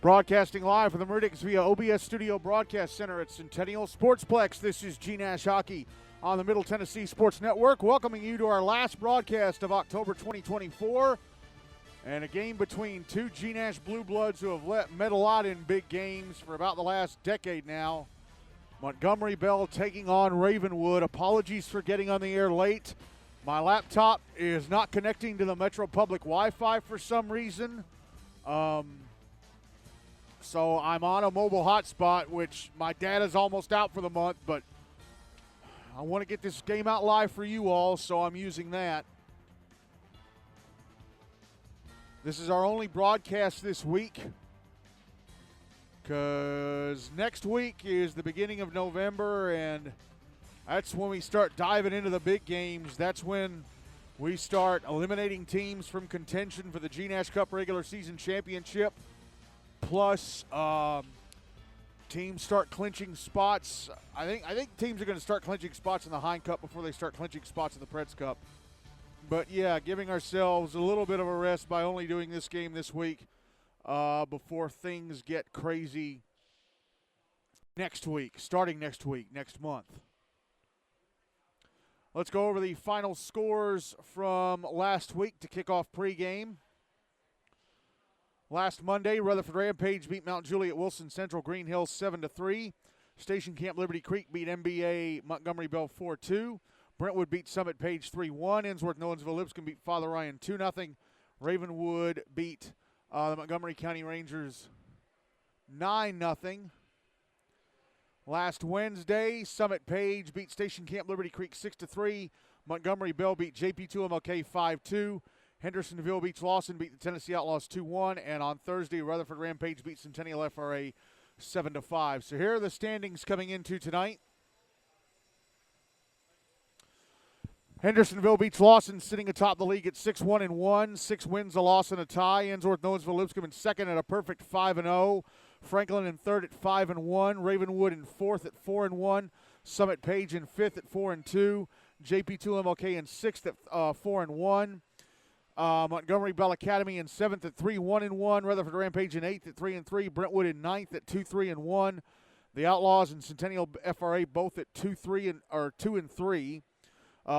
Broadcasting live from the Meridians via OBS Studio Broadcast Center at Centennial Sportsplex. This is GNASH Hockey on the Middle Tennessee Sports Network, welcoming you to our last broadcast of October 2024. And a game between two GNASH Blue Bloods who have met a lot in big games for about the last decade now. Montgomery Bell taking on Ravenwood. Apologies for getting on the air late. My laptop is not connecting to the Metro Public Wi-Fi for some reason. So I'm on a mobile hotspot, which my data's almost out for the month, but I want to get this game out live for you all, so I'm using that. This is our only broadcast this week, because next week is the beginning of November, and that's when we start diving into the big games. That's when we start eliminating teams from contention for the GNASH Cup regular season championship. Plus, teams start clinching spots. I think teams are going to start clinching spots in the Hine Cup before they start clinching spots in the Preds Cup. But, yeah, giving ourselves a little bit of a rest by only doing this game this week before things get crazy next week, starting next week, next month. Let's go over the final scores from last week to kick off pregame. Last Monday, Rutherford Rampage beat Mount Juliet Wilson Central Green Hills 7-3. Station Camp Liberty Creek beat MBA Montgomery Bell 4-2. Brentwood beat Summit Page 3-1. Ensworth Nolensville Lipscomb beat Father Ryan 2-0. Ravenwood beat the Montgomery County Rangers 9-0. Last Wednesday, Summit Page beat Station Camp Liberty Creek 6-3. Montgomery Bell beat JP2MLK 5-2. Hendersonville beats Lawson, beat the Tennessee Outlaws 2-1. And on Thursday, Rutherford Rampage beat Centennial FRA 7-5. So here are the standings coming into tonight. Hendersonville beats Lawson, sitting atop the league at 6-1-1. 6 wins, a loss, and a tie. Ensworth Nolensville Lipscomb in second at a perfect 5-0. Franklin in third at 5-1. Ravenwood in fourth at 4-1. Summit Page in fifth at 4-2. JP2MLK in sixth at 4-1. Montgomery Bell Academy in 7th at 3-1-1. Rutherford Rampage in 8th at 3-3. Brentwood in 9th at 2-3-1. The Outlaws and Centennial FRA both at 2-3.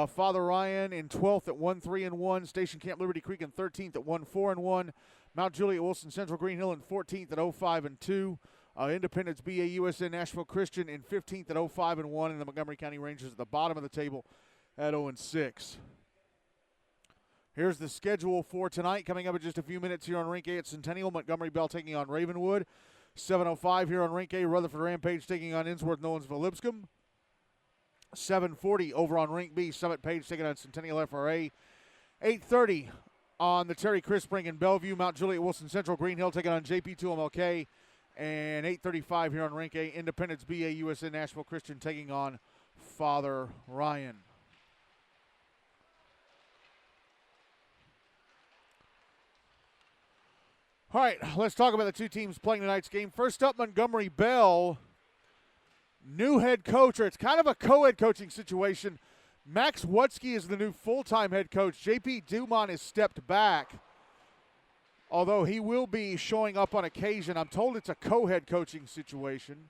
Father Ryan in 12th at 1-3-1. Station Camp Liberty Creek in 13th at 1-4-1. Mount Juliet Wilson Central Green Hill in 14th at 0-5-2. Independence BAUSN Nashville Christian in 15th at 0-5-1. And the Montgomery County Rangers at the bottom of the table at 0-6. Here's the schedule for tonight. Coming up in just a few minutes here on Rink A at Centennial. Montgomery Bell taking on Ravenwood. 7:05 here on Rink A. Rutherford Rampage taking on Ensworth Nolensville Lipscomb. 7:40 over on Rink B. Summit Page taking on Centennial FRA. 8:30 on the Terry Crispring in Bellevue. Mount Juliet Wilson Central Green Hill taking on JP2MLK. And 8:35 here on Rink A. Independence BAUSN Nashville Christian taking on Father Ryan. All right, let's talk about the two teams playing tonight's game. First up, Montgomery Bell, new head coach, or it's kind of a co-head coaching situation. Max Wutsky is the new full-time head coach. JP Dumont has stepped back, although he will be showing up on occasion. I'm told it's a co-head coaching situation.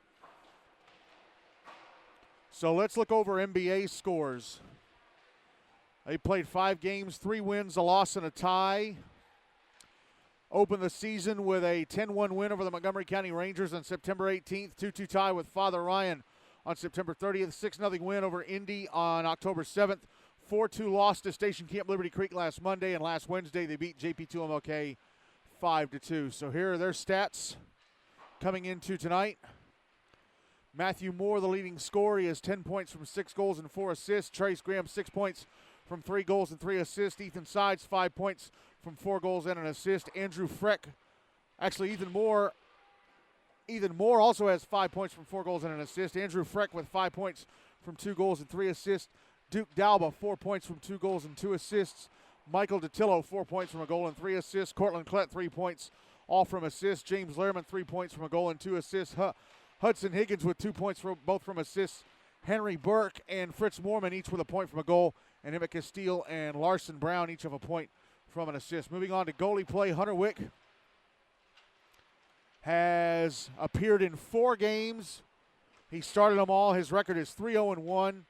So let's look over NBA scores. They played 5 games, 3 wins, a loss, and a tie. Opened the season with a 10-1 win over the Montgomery County Rangers on September 18th. 2-2 tie with Father Ryan on September 30th. 6-0 win over Indy on October 7th. 4-2 loss to Station Camp Liberty Creek last Monday. And last Wednesday they beat JP2MLK 5-2. So here are their stats coming into tonight. Matthew Moore, the leading scorer. He has 10 points from 6 goals and 4 assists. Trace Graham, 6 points from 3 goals and 3 assists. Ethan Sides, 5 points from 4 goals and an assist. Andrew Freck, actually Ethan Moore also has 5 points from 4 goals and an assist. Andrew Freck with 5 points from 2 goals and 3 assists. Duke Dalba, 4 points from 2 goals and 2 assists. Michael DeTillo, 4 points from a goal and 3 assists. Cortland Klett, 3 points, all from assists. James Lehrman, 3 points from a goal and 2 assists. Hudson Higgins with 2 points, both from assists. Henry Burke and Fritz Moorman each with a point from a goal. And Emmett Castile and Larson Brown each have a point from an assist. Moving on to goalie play, Hunter Wick has appeared in 4 games. He started them all. His record is 3-0-1.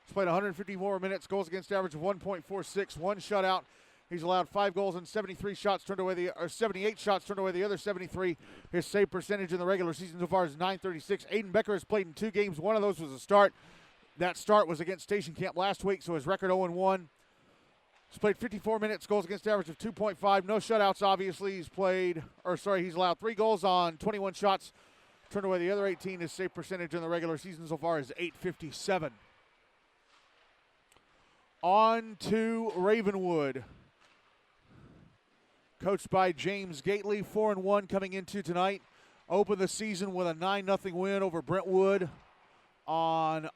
He's played 154 minutes, goals against average of 1.46, 1 shutout. He's allowed 5 goals and 78 shots turned away the other 73. His save percentage in the regular season so far is .936. Aiden Becker has played in 2 games. One of those was a start. That start was against Station Camp last week, so his record 0-1. He's played 54 minutes, goals against average of 2.5. No shutouts, obviously. He's allowed 3 goals on 21 shots, turned away the other 18. His save percentage in the regular season so far is .857. On to Ravenwood. Coached by James Gately, 4-1 coming into tonight. Opened the season with a 9-0 win over Brentwood on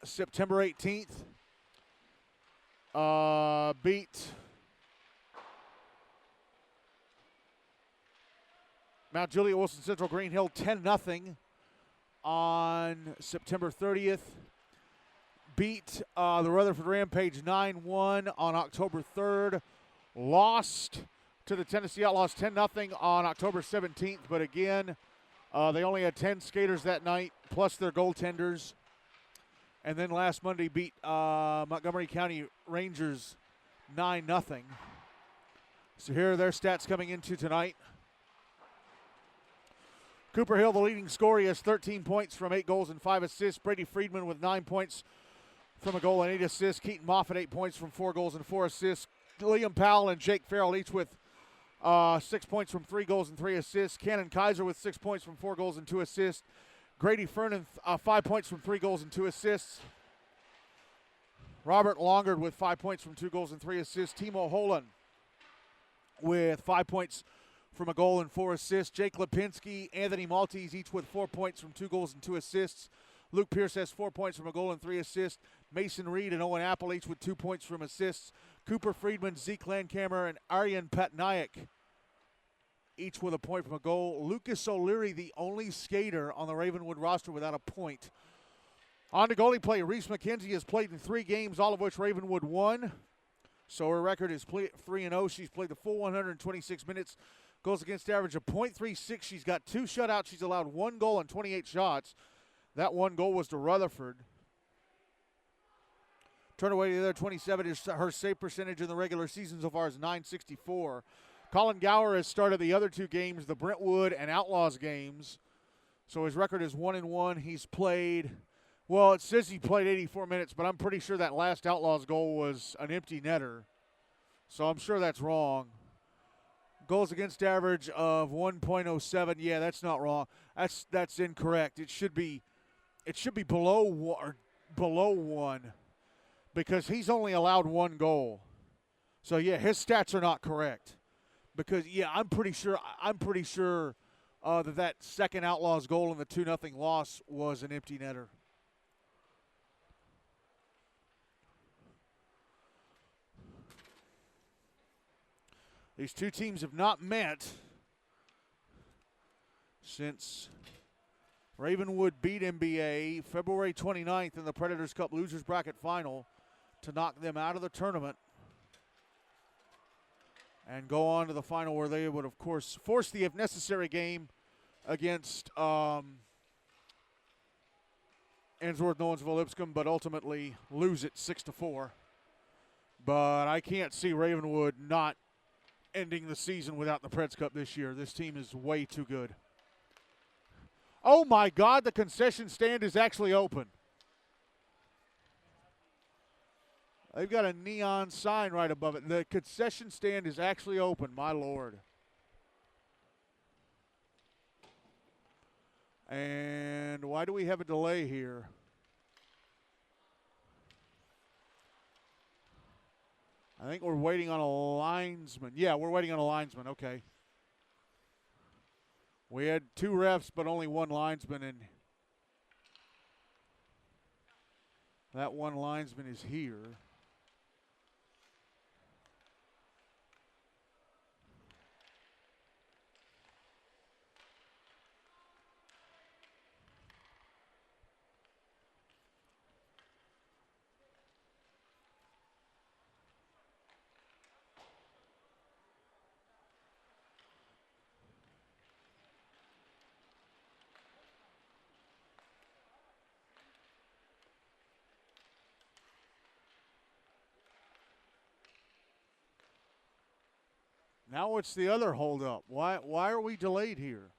September 18th. Beat Mount Juliet Wilson Central Green Hill 10-0 on September 30th. Beat the Rutherford Rampage 9-1 on October 3rd. Lost to the Tennessee Outlaws 10-0 on October 17th, but again, they only had 10 skaters that night, plus their goaltenders. And then last Monday beat Montgomery County Rangers 9-0. So here are their stats coming into tonight. Cooper Hill, the leading scorer, he has 13 points from 8 goals and 5 assists. Brady Friedman with 9 points from a goal and 8 assists. Keaton Moffitt, 8 points from 4 goals and 4 assists. Liam Powell and Jake Farrell each with 6 points from 3 goals and 3 assists. Cannon Kaiser with 6 points from 4 goals and 2 assists. Grady Fernan, 5 points from 3 goals and 2 assists. Robert Longard with 5 points from 2 goals and 3 assists. Timo Holan with 5 points from a goal and 4 assists. Jake Lipinski, Anthony Maltese each with 4 points from 2 goals and 2 assists. Luke Pierce has 4 points from a goal and 3 assists. Mason Reed and Owen Apple each with 2 points from assists. Cooper Friedman, Zeke Landcamer, and Aryan Patnaik each with a point from a goal. Lucas O'Leary, the only skater on the Ravenwood roster without a point. On to goalie play, Reese McKenzie has played in 3 games, all of which Ravenwood won. So her record is 3-0. She's played the full 126 minutes. Goals against average of .36. She's got 2 shutouts. She's allowed 1 goal on 28 shots. That 1 goal was to Rutherford. Turn away the other 27. Her save percentage in the regular season so far is .964. Colin Gower has started the other 2 games, the Brentwood and Outlaws games. So his record is 1-1. He's played, well, it says he played 84 minutes, but I'm pretty sure that last Outlaws goal was an empty netter. So I'm sure that's wrong. Goals against average of 1.07. Yeah, that's not wrong. That's incorrect. It should be below 1 because he's only allowed 1 goal. So yeah, his stats are not correct. Because yeah, I'm pretty sure that second Outlaws goal in the 2-0 loss was an empty netter. These 2 teams have not met since Ravenwood beat MBA February 29th in the Predators Cup Losers Bracket Final to knock them out of the tournament and go on to the final where they would, of course, force the if necessary game against Ainsworth Nowensville Lipscomb, but ultimately lose it 6-4. But I can't see Ravenwood not ending the season without the Preds Cup this year. This team is way too good. Oh my God, the concession stand is actually open. They've got a neon sign right above it. The concession stand is actually open, my Lord. And why do we have a delay here? I think we're waiting on a linesman. Yeah, we're waiting on a linesman. Okay. We had 2 refs, but only 1 linesman, and that 1 linesman is here. Now what's the other holdup? Why are we delayed here?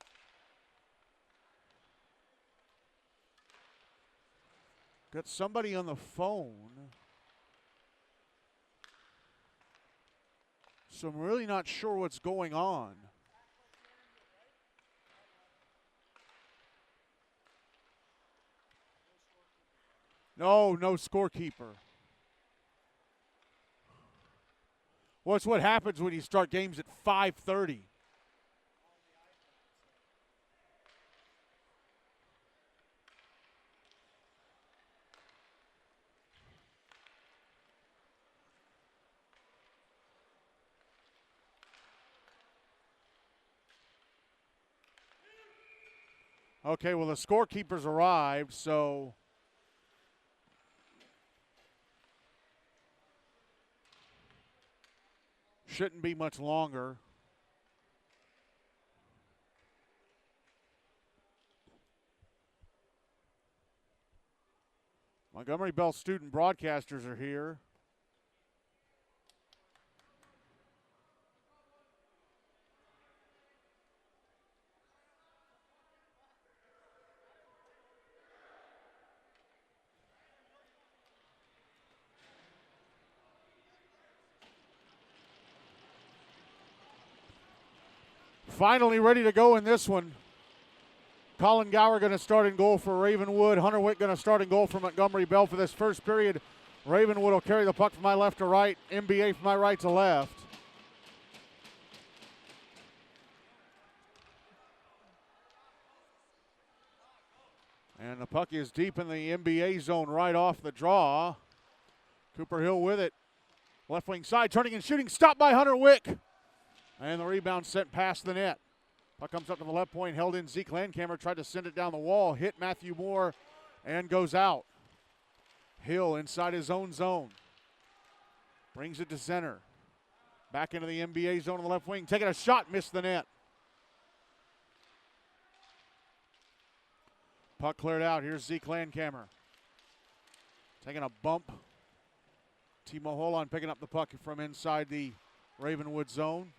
Got somebody on the phone. So I'm really not sure what's going on. No scorekeeper. Well, it's what happens when you start games at 5:30. Okay, well, the scorekeeper's arrived, so shouldn't be much longer. Montgomery Bell student broadcasters are here. Finally ready to go in this one. Colin Gower going to start in goal for Ravenwood. Hunter Wick going to start in goal for Montgomery Bell for this first period. Ravenwood will carry the puck from my left to right. MBA from my right to left. And the puck is deep in the NBA zone right off the draw. Cooper Hill with it. Left wing side, turning and shooting. Stopped by Hunter Wick. And the rebound sent past the net. Puck comes up to the left point, held in. Zeke Landcamer tried to send it down the wall, hit Matthew Moore, and goes out. Hill inside his own zone. Brings it to center. Back into the NBA zone on the left wing. Taking a shot, missed the net. Puck cleared out. Here's Zeke Landcamer. Taking a bump. Timo Holon picking up the puck from inside the Ravenwood zone.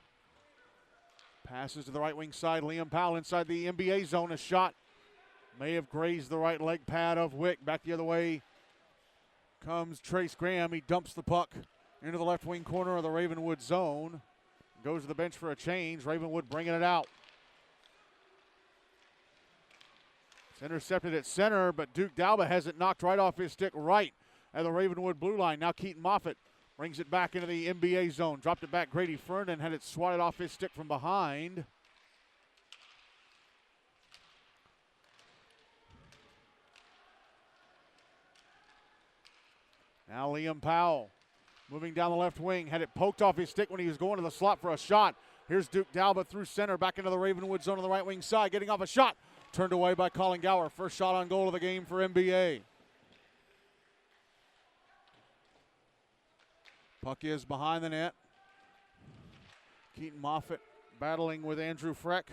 Passes to the right wing side. Liam Powell inside the NBA zone. A shot may have grazed the right leg pad of Wick. Back the other way comes Trace Graham. He dumps the puck into the left wing corner of the Ravenwood zone. Goes to the bench for a change. Ravenwood bringing it out. It's intercepted at center, but Duke Dalba has it knocked right off his stick right at the Ravenwood blue line. Now Keaton Moffitt brings it back into the NBA zone. Dropped it back. Grady Fernan had it swatted off his stick from behind. Now Liam Powell moving down the left wing. Had it poked off his stick when he was going to the slot for a shot. Here's Duke Dalba through center. Back into the Ravenwood zone on the right wing side. Getting off a shot. Turned away by Colin Gower. First shot on goal of the game for NBA. Puck is behind the net. Keaton Moffitt battling with Andrew Freck.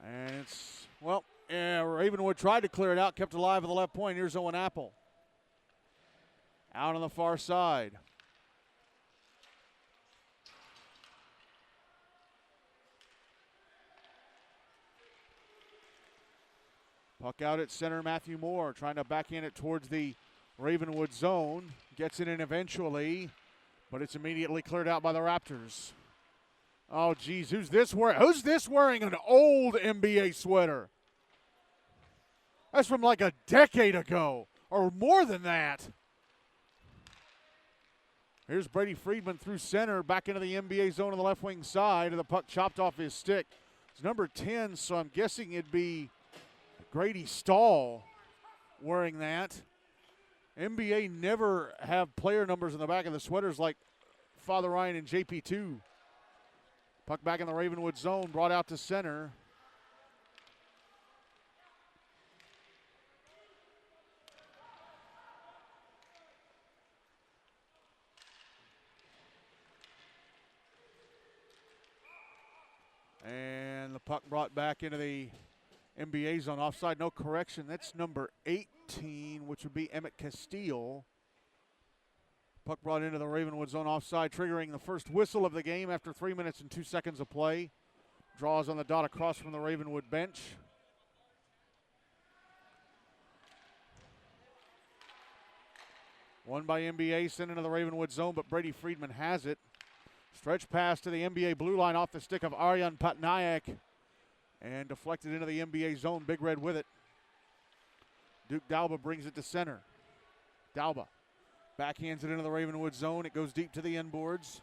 And it's, well, yeah, Ravenwood tried to clear it out, kept alive at the left point. Here's Owen Apple. Out on the far side. Puck out at center, Matthew Moore trying to backhand it towards the Ravenwood zone. Gets it in eventually, but it's immediately cleared out by the Raptors. Oh, geez, who's this wearing an old NBA sweater? That's from like a decade ago, or more than that. Here's Brady Friedman through center, back into the NBA zone on the left wing side, and the puck chopped off his stick. It's number 10, so I'm guessing it'd be Grady Stahl wearing that. NBA never have player numbers in the back of the sweaters like Father Ryan and JP2. Puck back in the Ravenwood zone, brought out to center. And the puck brought back into the NBA zone. Offside, no correction. That's number 18, which would be Emmett Castile. Puck brought into the Ravenwood zone offside, triggering the first whistle of the game after 3 minutes and 2 seconds of play. Draws on the dot across from the Ravenwood bench. Won by NBA, sent into the Ravenwood zone, but Brady Friedman has it. Stretch pass to the NBA blue line off the stick of Aryan Patnaik and deflected into the NBA zone. Big Red with it. Duke Dalba brings it to center. Dalba backhands it into the Ravenwood zone. It goes deep to the inboards.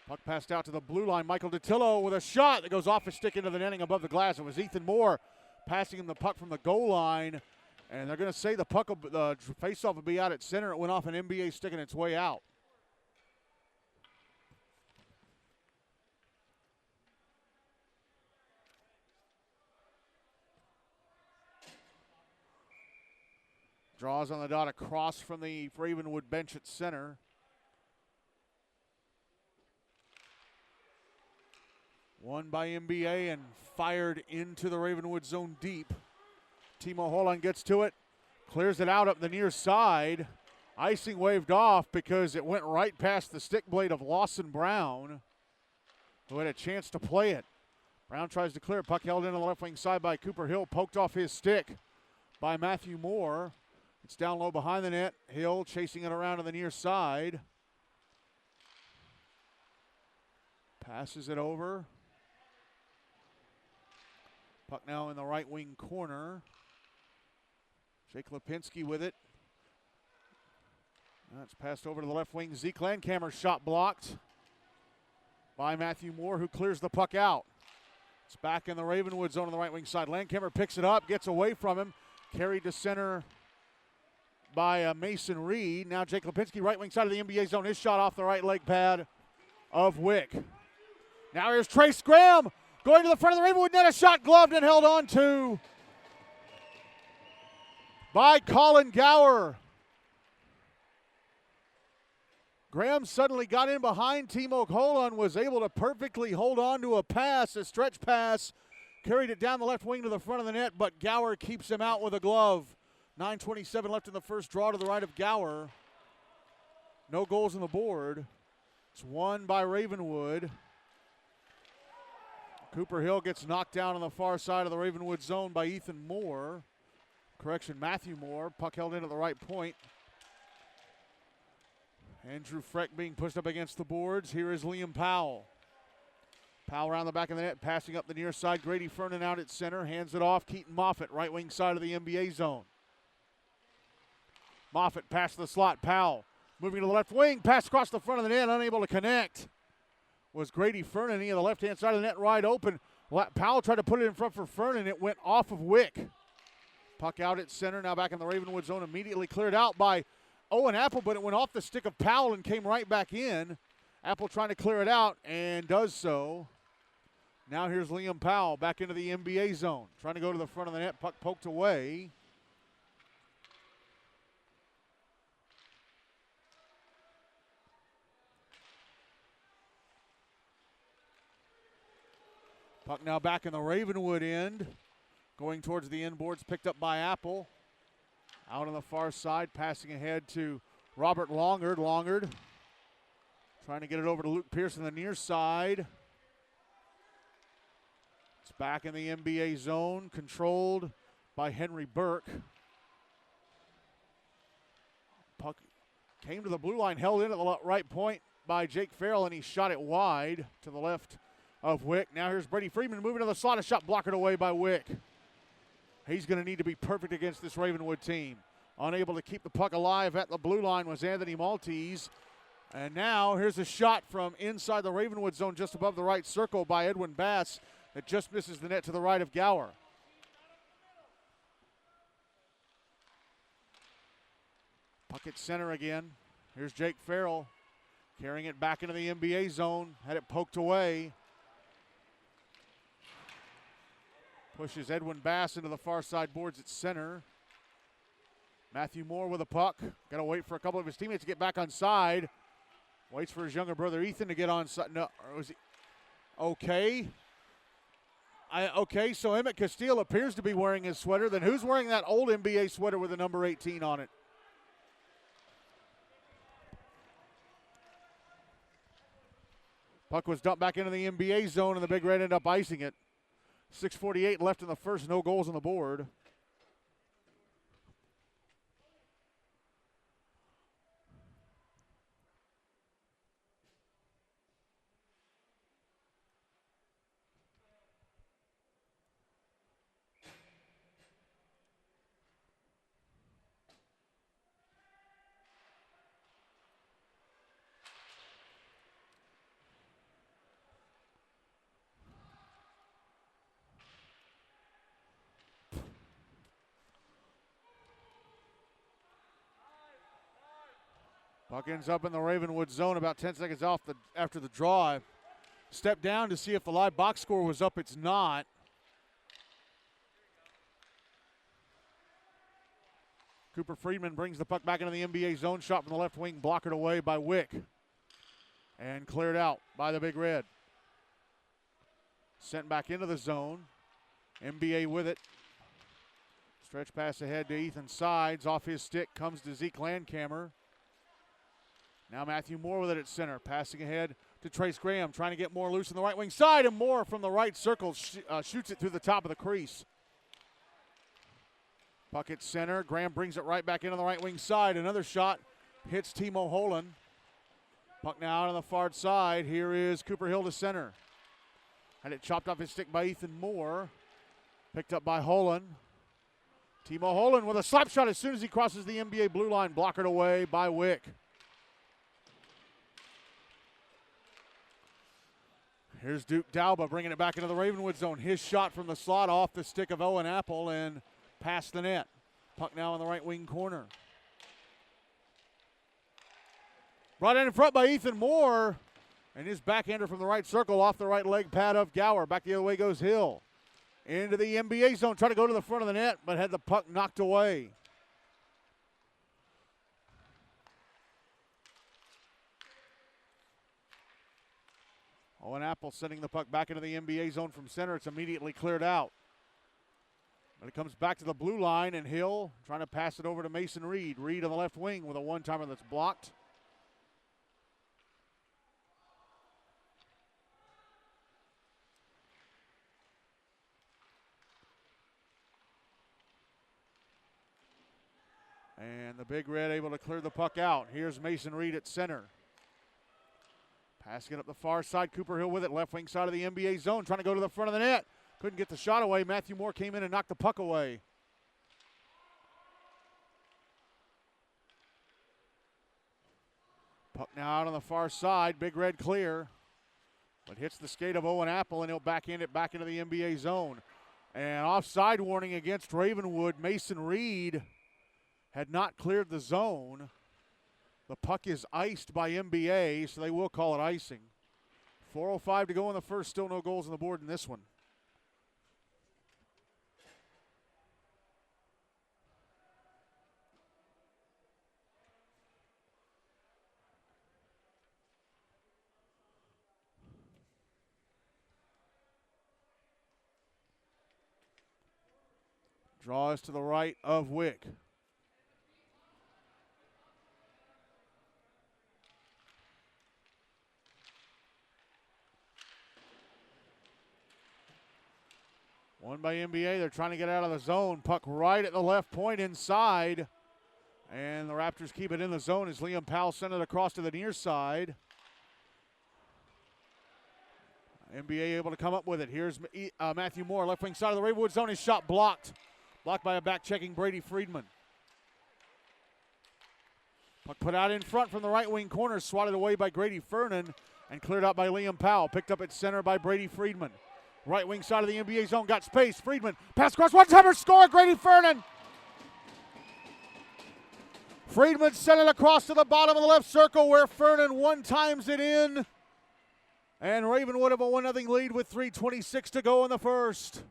Puck passed out to the blue line. Michael DiTillo with a shot that goes off his stick into the netting above the glass. It was Ethan Moore passing him the puck from the goal line. And they're going to say the puck, the faceoff will be out at center. It went off an NBA stick and its way out. Draws on the dot across from the Ravenwood bench at center. Won by NBA and fired into the Ravenwood zone deep. Timo Holland gets to it, clears it out up the near side. Icing waved off because it went right past the stick blade of Lawson Brown, who had a chance to play it. Brown tries to clear. Puck held in on the left wing side by Cooper Hill, poked off his stick by Matthew Moore. It's down low behind the net. Hill chasing it around to the near side. Passes it over. Puck now in the right wing corner. Jake Lipinski with it. That's passed over to the left wing. Zeke Landkammer's shot blocked by Matthew Moore, who clears the puck out. It's back in the Ravenwood zone on the right wing side. Landkammer picks it up, gets away from him. Carried to center by Mason Reed. Now Jake Lipinski, right wing side of the NBA zone. His shot off the right leg pad of Wick. Now here's Trace Graham going to the front of the Ravenwood net. A shot gloved and held on to by Colin Gower. Graham suddenly got in behind Timo Holland, was able to perfectly hold on to a pass, a stretch pass, carried it down the left wing to the front of the net, but Gower keeps him out with a glove. 9:27 left in the first, draw to the right of Gower. No goals on the board. It's won by Ravenwood. Cooper Hill gets knocked down on the far side of the Ravenwood zone by Ethan Moore. Correction, Matthew Moore. Puck held in at the right point. Andrew Freck being pushed up against the boards. Here is Liam Powell. Powell around the back of the net, passing up the near side. Grady Fernan out at center, hands it off. Keaton Moffitt, right wing side of the NBA zone. Moffitt past the slot. Powell moving to the left wing, pass across the front of the net, unable to connect. Was Grady Fernan. He on the left-hand side of the net, wide open. Powell tried to put it in front for Fernan. It went off of Wick. Puck out at center, now back in the Ravenwood zone, immediately cleared out by Owen Apple, but it went off the stick of Powell and came right back in. Apple trying to clear it out and does so. Now here's Liam Powell back into the NBA zone, trying to go to the front of the net. Puck poked away. Puck now back in the Ravenwood end. Going towards the inboards, picked up by Apple. Out on the far side, passing ahead to Robert Longard. Longard trying to get it over to Luke Pearson, the near side. It's back in the NBA zone, controlled by Henry Burke. Puck came to the blue line, held in at the right point by Jake Farrell, and he shot it wide to the left of Wick. Now here's Brady Friedman moving to the slot, a shot blocked away by Wick. He's going to need to be perfect against this Ravenwood team. Unable to keep the puck alive at the blue line was Anthony Maltese. And now here's a shot from inside the Ravenwood zone just above the right circle by Edwin Bass that just misses the net to the right of Gower. Puck at center again. Here's Jake Farrell carrying it back into the NBA zone. Had it poked away. Pushes Edwin Bass into the far side boards at center. Matthew Moore with a puck. Got to wait for a couple of his teammates to get back on side. Waits for his younger brother Ethan to get on side. No, was he? Okay. Okay, so Emmett Castile appears to be wearing his sweater. Then who's wearing that old NBA sweater with the number 18 on it? Puck was dumped back into the NBA zone, and the Big Red ended up icing it. 6:48 left in the first, no goals on the board. Puck ends up in the Ravenwood zone about 10 seconds after the draw. Step down to see if the live box score was up. It's not. Cooper Friedman brings the puck back into the NBA zone. Shot from the left wing, blockered away by Wick. And cleared out by the Big Red. Sent back into the zone. NBA with it. Stretch pass ahead to Ethan Sides. Off his stick comes to Zeke Landcamer. Now Matthew Moore with it at center. Passing ahead to Trace Graham. Trying to get Moore loose on the right wing side. And Moore from the right circle shoots it through the top of the crease. Puck at center. Graham brings it right back into the right wing side. Another shot hits Timo Holen. Puck now out on the far side. Here is Cooper Hill to center. Had it chopped off his stick by Ethan Moore. Picked up by Holen. Timo Holen with a slap shot as soon as he crosses the NBA blue line. Blockered away by Wick. Here's Duke Dauba bringing it back into the Ravenwood zone. His shot from the slot off the stick of Owen Apple and past the net. Puck now in the right wing corner. Brought in front by Ethan Moore. And his backhander from the right circle off the right leg pad of Gower. Back the other way goes Hill. Into the NBA zone. Trying to go to the front of the net, but had the puck knocked away. Owen Apple sending the puck back into the NBA zone from center. It's immediately cleared out. But it comes back to the blue line, and Hill trying to pass it over to Mason Reed. Reed on the left wing with a one-timer that's blocked. And the Big Red able to clear the puck out. Here's Mason Reed at center. Passing it up the far side. Cooper Hill with it. Left wing side of the NBA zone. Trying to go to the front of the net. Couldn't get the shot away. Matthew Moore came in and knocked the puck away. Puck now out on the far side. Big Red clear. But hits the skate of Owen Apple, and he'll backhand it back into the NBA zone. And offside warning against Ravenwood. Mason Reed had not cleared the zone. The puck is iced by NBA, so they will call it icing. 4:05 to go in the first. Still no goals on the board in this one. Draw is to the right of Wick. Won by NBA. They're trying to get out of the zone. Puck right at the left point inside. And the Raptors keep it in the zone as Liam Powell sent it across to the near side. NBA able to come up with it. Here's Matthew Moore, left wing side of the Ravenwood zone. His shot blocked. Blocked by a back-checking Brady Friedman. Puck put out in front from the right wing corner. Swatted away by Grady Fernan and cleared out by Liam Powell. Picked up at center by Brady Friedman. Right wing side of the NBA zone, got space. Friedman, pass across, one-timer, score, Grady Fernan. Friedman sent it across to the bottom of the left circle where Fernan one-times it in. And Ravenwood have a 1-0 lead with 3:26 to go in the first.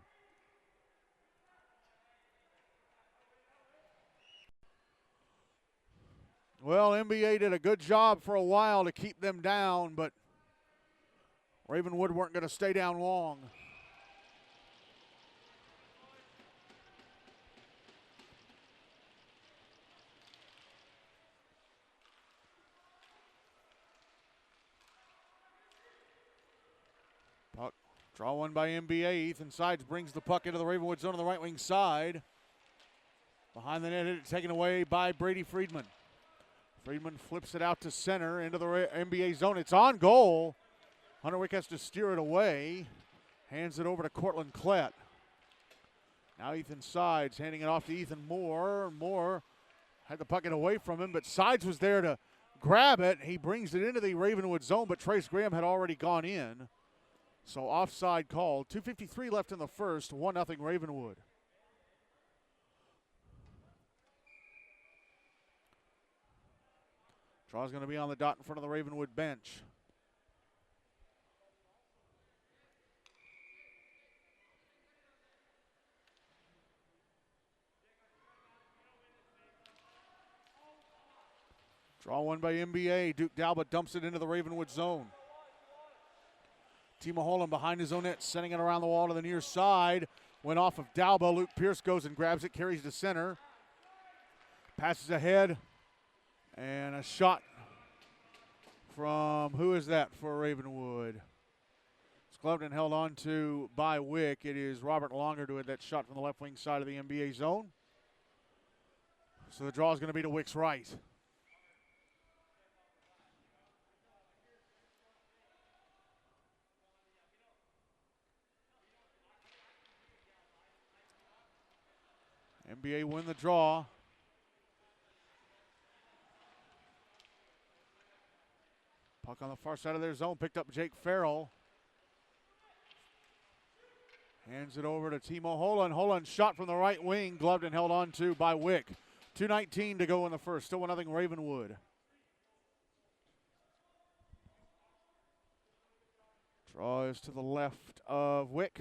Well, NBA did a good job for a while to keep them down, but Ravenwood weren't going to stay down long. Puck, draw one by NBA. Ethan Sides brings the puck into the Ravenwood zone on the right wing side. Behind the net, taken away by Brady Friedman. Friedman flips it out to center into the NBA zone. It's on goal. Hunter Wick has to steer it away. Hands it over to Cortland Klett. Now Ethan Sides handing it off to Ethan Moore. Moore had the puck get away from him, but Sides was there to grab it. He brings it into the Ravenwood zone, but Trace Graham had already gone in. So offside call. 2:53 left in the first. 1-0 Ravenwood. Draw's going to be on the dot in front of the Ravenwood bench. Draw one by NBA. Duke Dalba dumps it into the Ravenwood zone. Timo Holland behind his own net, sending it around the wall to the near side. Went off of Dalba. Luke Pierce goes and grabs it, carries to center. Passes ahead. And a shot from, who is that for Ravenwood? It's gloved and held on to by Wick. It is Robert Longer who had that shot from the left wing side of the NBA zone. So the draw is going to be to Wick's right. NBA win the draw. Puck on the far side of their zone, picked up Jake Farrell. Hands it over to Timo Holland. Holland shot from the right wing, gloved and held on to by Wick. 2:19 to go in the first, still 1-0 Ravenwood. Draw is to the left of Wick.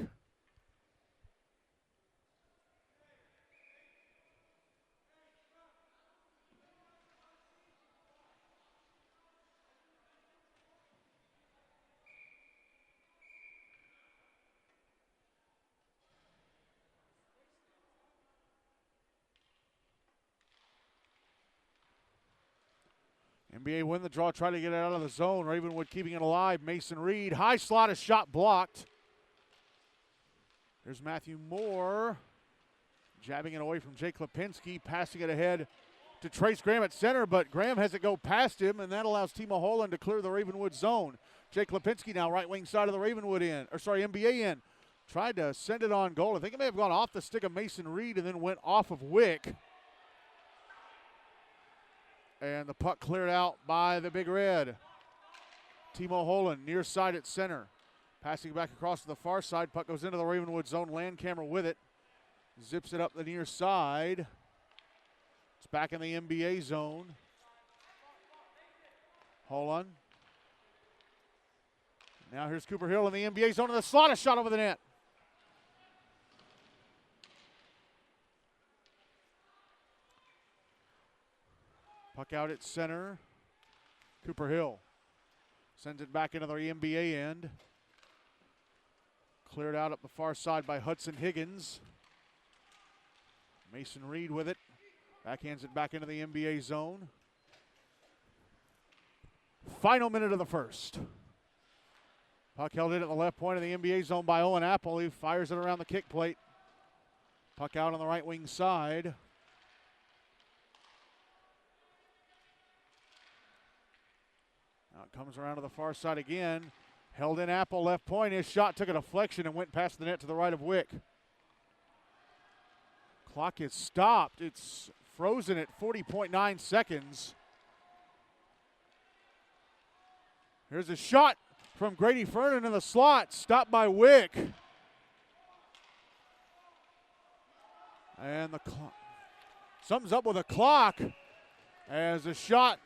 NBA win the draw, try to get it out of the zone. Ravenwood keeping it alive. Mason Reed, high slot, a shot blocked. There's Matthew Moore. Jabbing it away from Jake Lipinski, passing it ahead to Trace Graham at center, but Graham has it go past him, and that allows Timo Holland to clear the Ravenwood zone. Jake Lipinski now right wing side of the Ravenwood end, or sorry, NBA end. Tried to send it on goal. I think it may have gone off the stick of Mason Reed and then went off of Wick. And the puck cleared out by the Big Red. Timo Holland near side at center. Passing back across to the far side. Puck goes into the Ravenwood zone. Landcamer with it. Zips it up the near side. It's back in the NBA zone. Holland. Now here's Cooper Hill in the NBA zone. And the slot, a shot over the net. Puck out at center. Cooper Hill sends it back into the NBA end. Cleared out up the far side by Hudson Higgins. Mason Reed with it. Backhands it back into the NBA zone. Final minute of the first. Puck held in at the left point of the NBA zone by Owen Apple. He fires it around the kick plate. Puck out on the right wing side. Now it comes around to the far side again. Held in Apple left point. His shot took a deflection and went past the net to the right of Wick. Clock is stopped. It's frozen at 40.9 seconds. Here's a shot from Grady Fernan in the slot. Stopped by Wick. And the clock. Something's up with the clock as a shot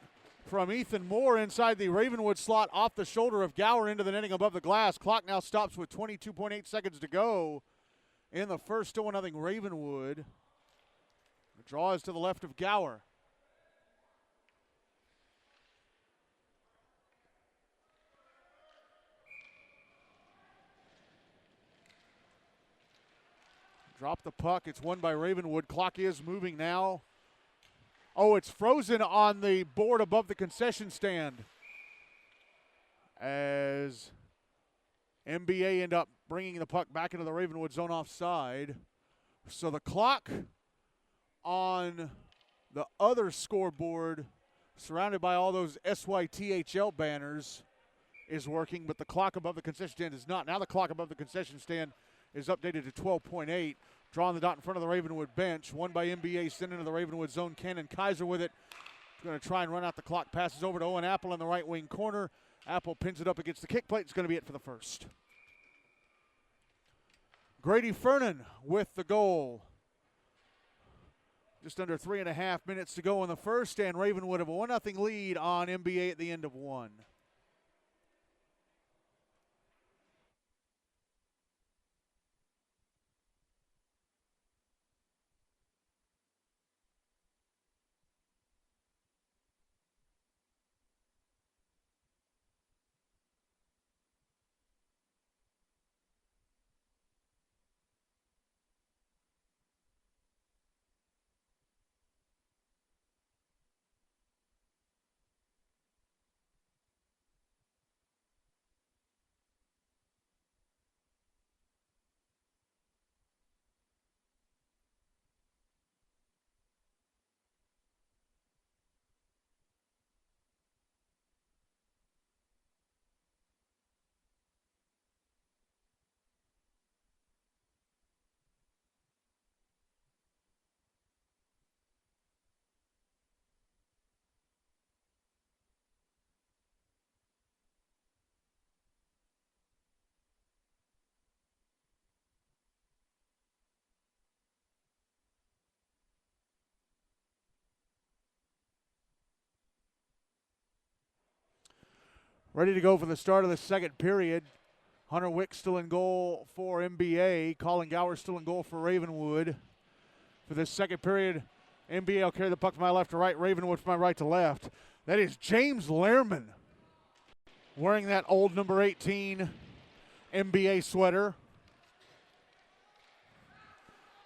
from Ethan Moore inside the Ravenwood slot off the shoulder of Gower into the netting above the glass. Clock now stops with 22.8 seconds to go in the first. Still 1-0 Ravenwood. The draw is to the left of Gower. Drop the puck. It's won by Ravenwood. Clock is moving now. Oh, it's frozen on the board above the concession stand as NBA end up bringing the puck back into the Ravenwood zone offside. So the clock on the other scoreboard, surrounded by all those SYTHL banners, is working, but the clock above the concession stand is not. Now the clock above the concession stand is updated to 12.8. Drawing the dot in front of the Ravenwood bench. Won by NBA, sent into the Ravenwood zone. Cannon Kaiser with it. Going to try and run out the clock. Passes over to Owen Apple in the right wing corner. Apple pins it up against the kick plate. It's going to be it for the first. Grady Fernan with the goal. Just under 3.5 minutes to go in the first, and Ravenwood have a 1-0 lead on NBA at the end of one. Ready to go for the start of the second period. Hunter Wick still in goal for NBA. Colin Gower still in goal for Ravenwood. For this second period, NBA will carry the puck from my left to right, Ravenwood from my right to left. That is James Lehrman wearing that old number 18 NBA sweater.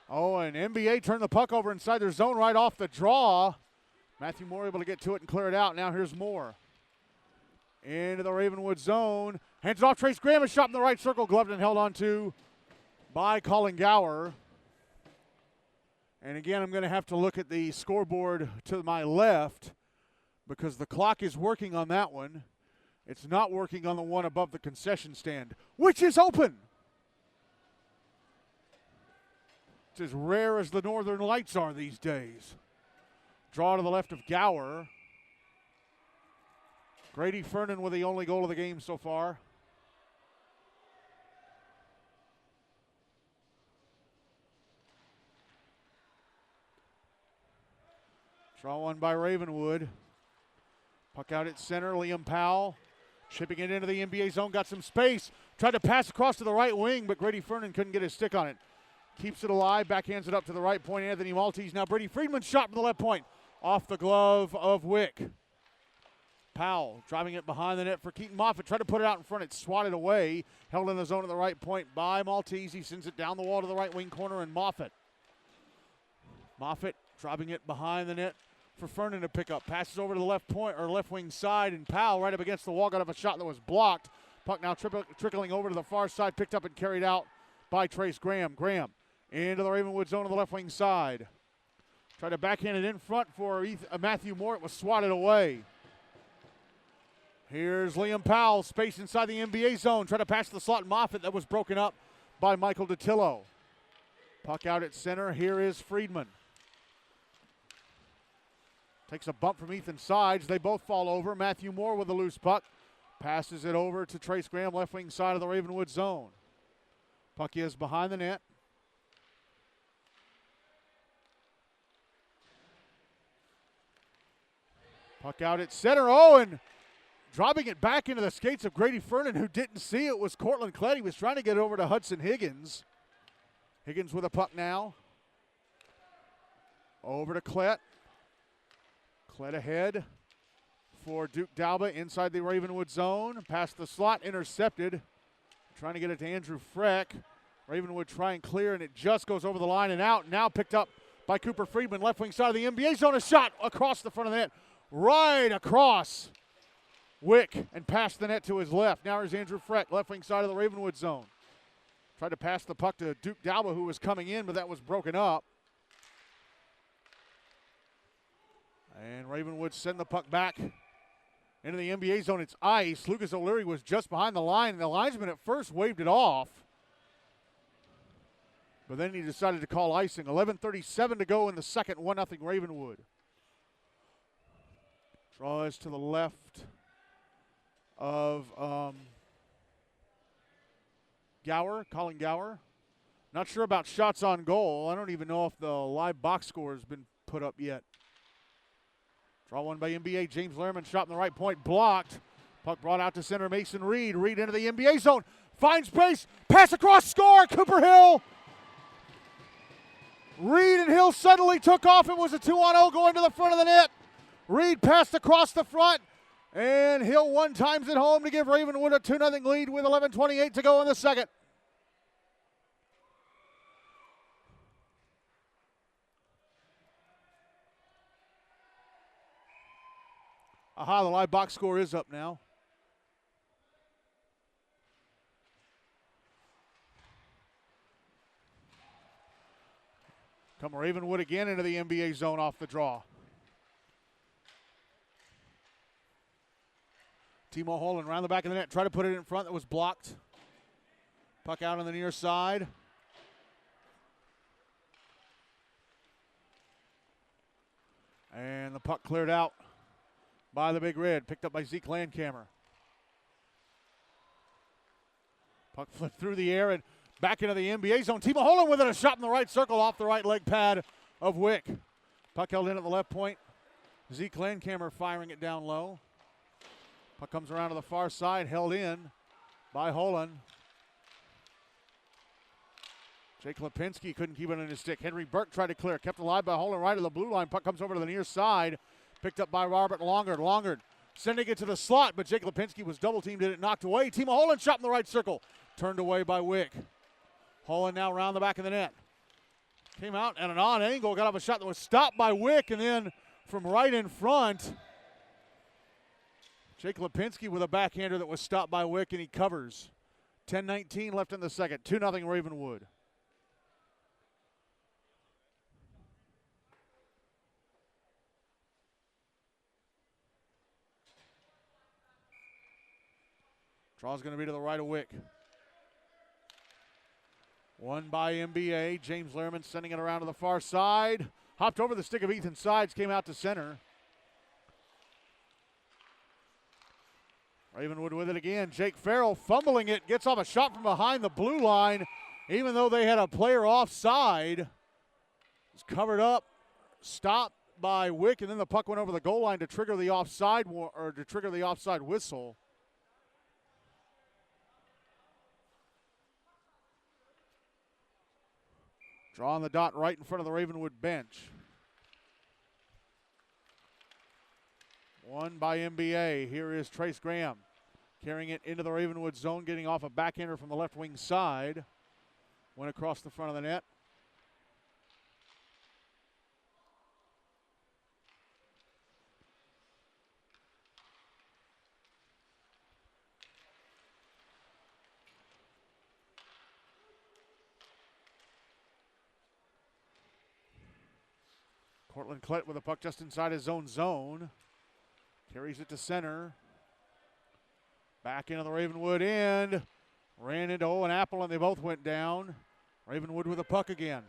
Oh, and NBA turned the puck over inside their zone right off the draw. Matthew Moore able to get to it and clear it out. Now here's Moore. Into the Ravenwood zone. Hands it off. Trace Graham, a shot in the right circle. Gloved and held on to by Colin Gower. And again, I'm going to have to look at the scoreboard to my left because the clock is working on that one. It's not working on the one above the concession stand, which is open. It's as rare as the Northern Lights are these days. Draw to the left of Gower. Grady Fernan with the only goal of the game so far. Draw one by Ravenwood. Puck out at center. Liam Powell chipping it into the NBA zone. Got some space. Tried to pass across to the right wing, but Grady Fernan couldn't get his stick on it. Keeps it alive. Backhands it up to the right point. Anthony Maltese. Now Brady Friedman's shot from the left point. Off the glove of Wick. Powell driving it behind the net for Keaton Moffitt. Tried to put it out in front. It's swatted away. Held in the zone at the right point by Maltese. He sends it down the wall to the right wing corner, and Moffitt driving it behind the net for Fernan to pick up. Passes over to the left point or left wing side, and Powell right up against the wall. Got up a shot that was blocked. Puck now trickling over to the far side. Picked up and carried out by Trace Graham. Graham into the Ravenwood zone on the left wing side. Tried to backhand it in front for Matthew Moore. It was swatted away. Here's Liam Powell, space inside the NBA zone. Try to pass the slot. Moffitt, that was broken up by Michael DeTillo. Puck out at center. Here is Friedman. Takes a bump from Ethan Sides. They both fall over. Matthew Moore with the loose puck. Passes it over to Trace Graham, left wing side of the Ravenwood zone. Puck is behind the net. Puck out at center. Oh, and dropping it back into the skates of Grady Fernan, who didn't see it, was Cortland Klett. He was trying to get it over to Hudson Higgins. Higgins with a puck now. Over to Klett. Klett ahead for Duke Dalba inside the Ravenwood zone. Past the slot, intercepted. Trying to get it to Andrew Freck. Ravenwood try and clear, and it just goes over the line and out. Now picked up by Cooper Friedman, left wing side of the NBA zone. A shot across the front of the net. Right across Wick and past the net to his left. Now here's Andrew Freck, left wing side of the Ravenwood zone. Tried to pass the puck to Duke Dalba, who was coming in, but that was broken up. And Ravenwood send the puck back into the NBA zone. It's ice. Lucas O'Leary was just behind the line, and the linesman at first waved it off. But then he decided to call icing. 11:37 to go in the second, 1-0 Ravenwood. Draw is to the left of Colin Gower. Not sure about shots on goal. I don't even know if the live box score has been put up yet. Draw one by NBA. James Lehrman, shot in the right point, blocked. Puck brought out to center, Mason Reed. Reed into the NBA zone. Finds space. Pass across, score. Cooper Hill. Reed and Hill suddenly took off. It was a 2-on-0 going to the front of the net. Reed passed across the front. And Hill one times it home to give Ravenwood a 2-0 lead with 11:28 to go in the second. The live box score is up now. Come Ravenwood again into the NBA zone off the draw. Timo Holland around the back of the net, try to put it in front, that was blocked. Puck out on the near side. And the puck cleared out by the Big Red, picked up by Zeke Landcamer. Puck flipped through the air and back into the NBA zone. Timo Holland with it, a shot in the right circle off the right leg pad of Wick. Puck held in at the left point. Zeke Landcamer firing it down low. Puck comes around to the far side, held in by Holland. Jake Lipinski couldn't keep it on his stick. Henry Burke tried to clear, kept alive by Holland right of the blue line. Puck comes over to the near side, picked up by Robert Longard. Longard sending it to the slot, but Jake Lipinski was double teamed, it knocked away. Timo Holland shot in the right circle, turned away by Wick. Holland now around the back of the net. Came out at an odd angle, got off a shot that was stopped by Wick, and then from right in front, Jake Lipinski with a backhander that was stopped by Wick, and he covers. 10:19 left in the second, 2-0 Ravenwood. Draw's going to be to the right of Wick. One by NBA. James Lehrman sending it around to the far side. Hopped over the stick of Ethan Sides, came out to center. Ravenwood with it again. Jake Farrell fumbling it, gets off a shot from behind the blue line, even though they had a player offside. It's covered up, stopped by Wick, and then the puck went over the goal line to trigger the offside whistle. Draw on the dot right in front of the Ravenwood bench. One by NBA. Here is Trace Graham carrying it into the Ravenwood zone, getting off a backhander from the left wing side. Went across the front of the net. Cortland Klett with a puck just inside his own zone. Carries it to center. Back into the Ravenwood end. Ran into Owen Apple and they both went down. Ravenwood with a puck again.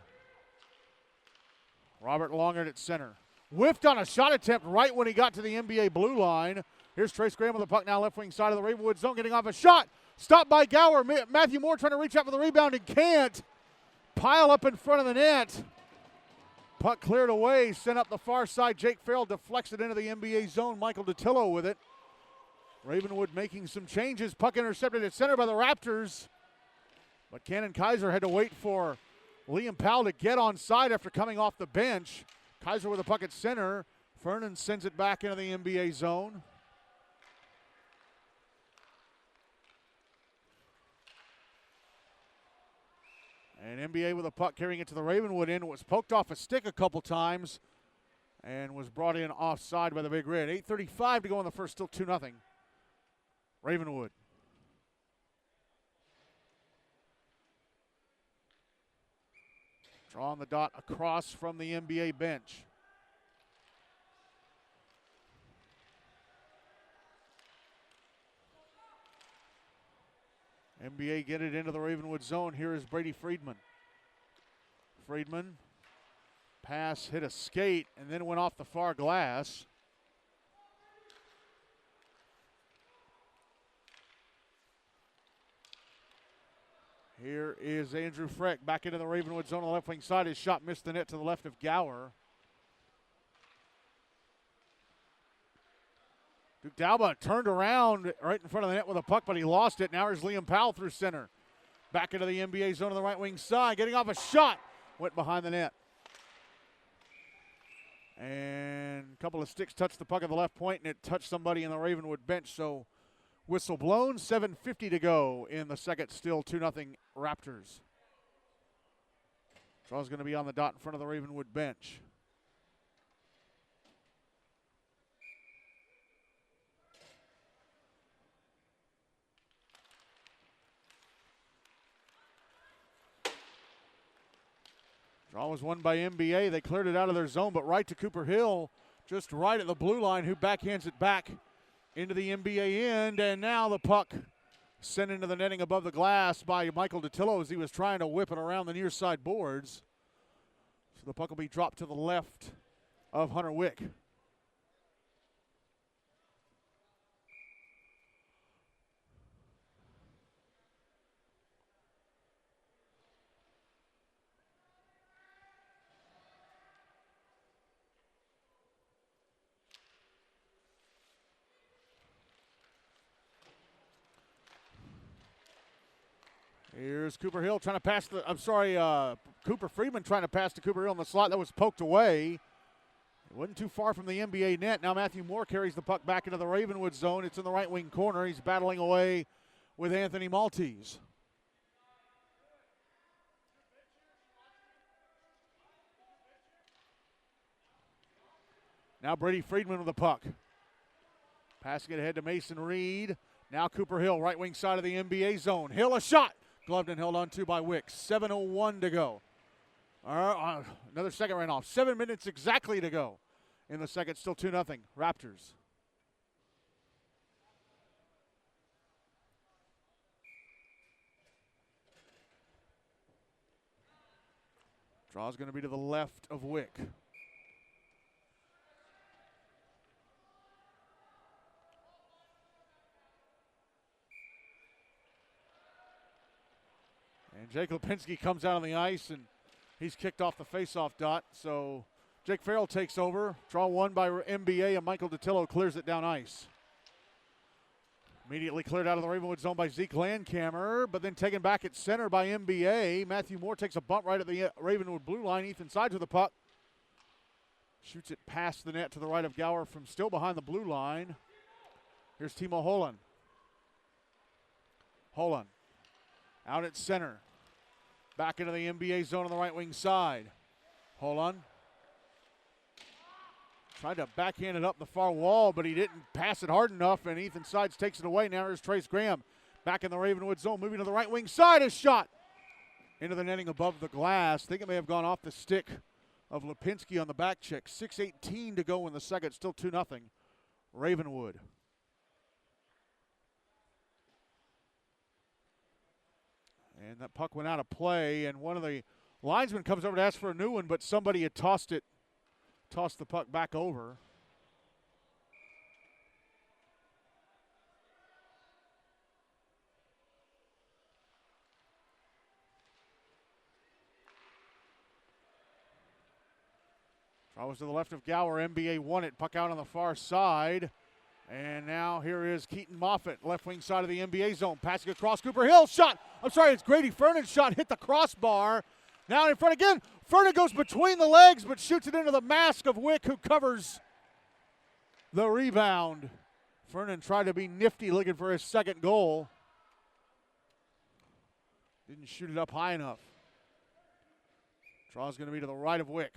Robert Longard at center. Whiffed on a shot attempt right when he got to the NBA blue line. Here's Trace Graham with the puck now left wing side of the Ravenwood zone, getting off a shot. Stopped by Gower. Matthew Moore trying to reach out for the rebound and can't. Pile up in front of the net. Puck cleared away, sent up the far side. Jake Farrell deflects it into the NBA zone. Michael DiTillo with it. Ravenwood making some changes. Puck intercepted at center by the Raptors. But Cannon Kaiser had to wait for Liam Powell to get on side after coming off the bench. Kaiser with a puck at center. Fernan sends it back into the NBA zone. And NBA with a puck carrying it to the Ravenwood end. It was poked off a stick a couple times and was brought in offside by the Big Red. 8:35 to go in the first, still 2-0 Ravenwood. Drawing the dot across from the NBA bench. NBA get it into the Ravenwood zone. Here is Brady Friedman. Friedman, pass, hit a skate, and then went off the far glass. Here is Andrew Freck back into the Ravenwood zone on the left wing side. His shot missed the net to the left of Gower. Duke Dalba turned around right in front of the net with a puck, but he lost it. Now here's Liam Powell through center. Back into the NBA zone on the right wing side. Getting off a shot. Went behind the net. And a couple of sticks touched the puck at the left point, and it touched somebody in the Ravenwood bench. So whistle blown, 7:50 to go in the second. Still 2-0 Raptors. Draw's going to be on the dot in front of the Ravenwood bench. Draw was won by NBA. They cleared it out of their zone, but right to Cooper Hill, just right at the blue line, who backhands it back into the NBA end. And now the puck sent into the netting above the glass by Michael DeTillo as he was trying to whip it around the near side boards. So the puck will be dropped to the left of Hunter Wick. Here's Cooper Hill trying to pass Cooper Friedman trying to pass to Cooper Hill in the slot. That was poked away. It wasn't too far from the NBA net. Now Matthew Moore carries the puck back into the Ravenwood zone. It's in the right wing corner. He's battling away with Anthony Maltese. Now Brady Friedman with the puck. Passing it ahead to Mason Reed. Now Cooper Hill, right wing side of the NBA zone. Hill, a shot. Gloved and held on to by Wicks. 7:01 to go. Another second ran off. 7 minutes exactly to go in the second. Still 2-0 Raptors. Draw's going to be to the left of Wick. And Jake Lipinski comes out on the ice, and he's kicked off the faceoff dot. So Jake Farrell takes over. Draw won by NBA, and Michael DeTillo clears it down ice. Immediately cleared out of the Ravenwood zone by Zeke Landcamer, but then taken back at center by NBA. Matthew Moore takes a bump right at the Ravenwood blue line. Ethan sides with the puck. Shoots it past the net to the right of Gower from still behind the blue line. Here's Timo Holland. Holland out at center. Back into the NBA zone on the right wing side. Holland tried to backhand it up the far wall, but he didn't pass it hard enough, and Ethan Sides takes it away. Now here's Trace Graham back in the Ravenwood zone, moving to the right wing side. A shot into the netting above the glass. I think it may have gone off the stick of Lipinski on the back check. 6:18 to go in the second. Still 2-0 Ravenwood. And that puck went out of play, and one of the linesmen comes over to ask for a new one, but somebody had tossed the puck back over. Draw was to the left of Gower. NBA won it. Puck out on the far side. And now here is Keaton Moffitt, left wing side of the NBA zone. Passing across Cooper Hill. Shot. It's Grady Fernand's shot. Hit the crossbar. Now in front again. Fernand goes between the legs, but shoots it into the mask of Wick, who covers the rebound. Fernand tried to be nifty, looking for his second goal. Didn't shoot it up high enough. Draw's going to be to the right of Wick.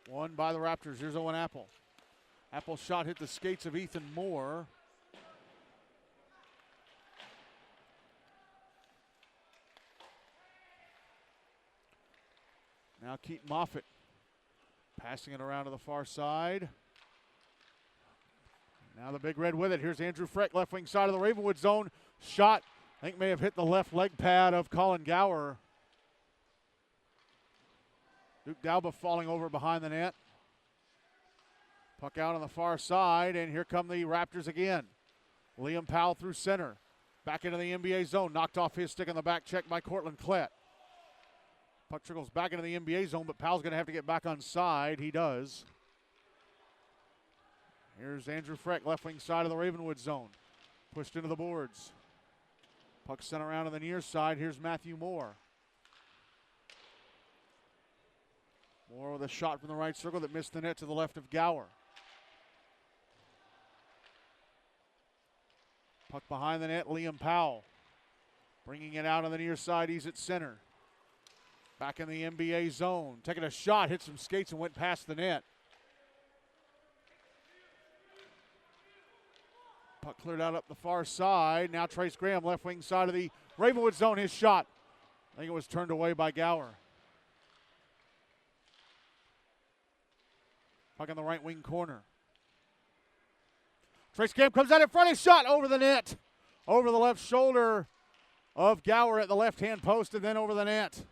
One by the Raptors. Here's Owen Apple. Apple's shot hit the skates of Ethan Moore. Now Keaton Moffitt passing it around to the far side. Now the Big Red with it. Here's Andrew Freck, left wing side of the Ravenwood zone. Shot, I think may have hit the left leg pad of Colin Gower. Duke Dalba falling over behind the net. Puck out on the far side, and here come the Raptors again. Liam Powell through center. Back into the NBA zone. Knocked off his stick on the back check by Cortland Klett. Puck trickles back into the NBA zone, but Powell's going to have to get back on side. He does. Here's Andrew Freck, left wing side of the Ravenwood zone. Pushed into the boards. Puck sent around to the near side. Here's Matthew Moore. Moore with a shot from the right circle that missed the net to the left of Gower. Puck behind the net, Liam Powell. Bringing it out on the near side, he's at center. Back in the NBA zone. Taking a shot, hit some skates and went past the net. Puck cleared out up the far side. Now Trace Graham, left wing side of the Ravenwood zone, his shot. I think it was turned away by Gower. Puck in the right wing corner. Trace Graham comes out in front, his shot over the net. Over the left shoulder of Gower at the left-hand post and then over the net.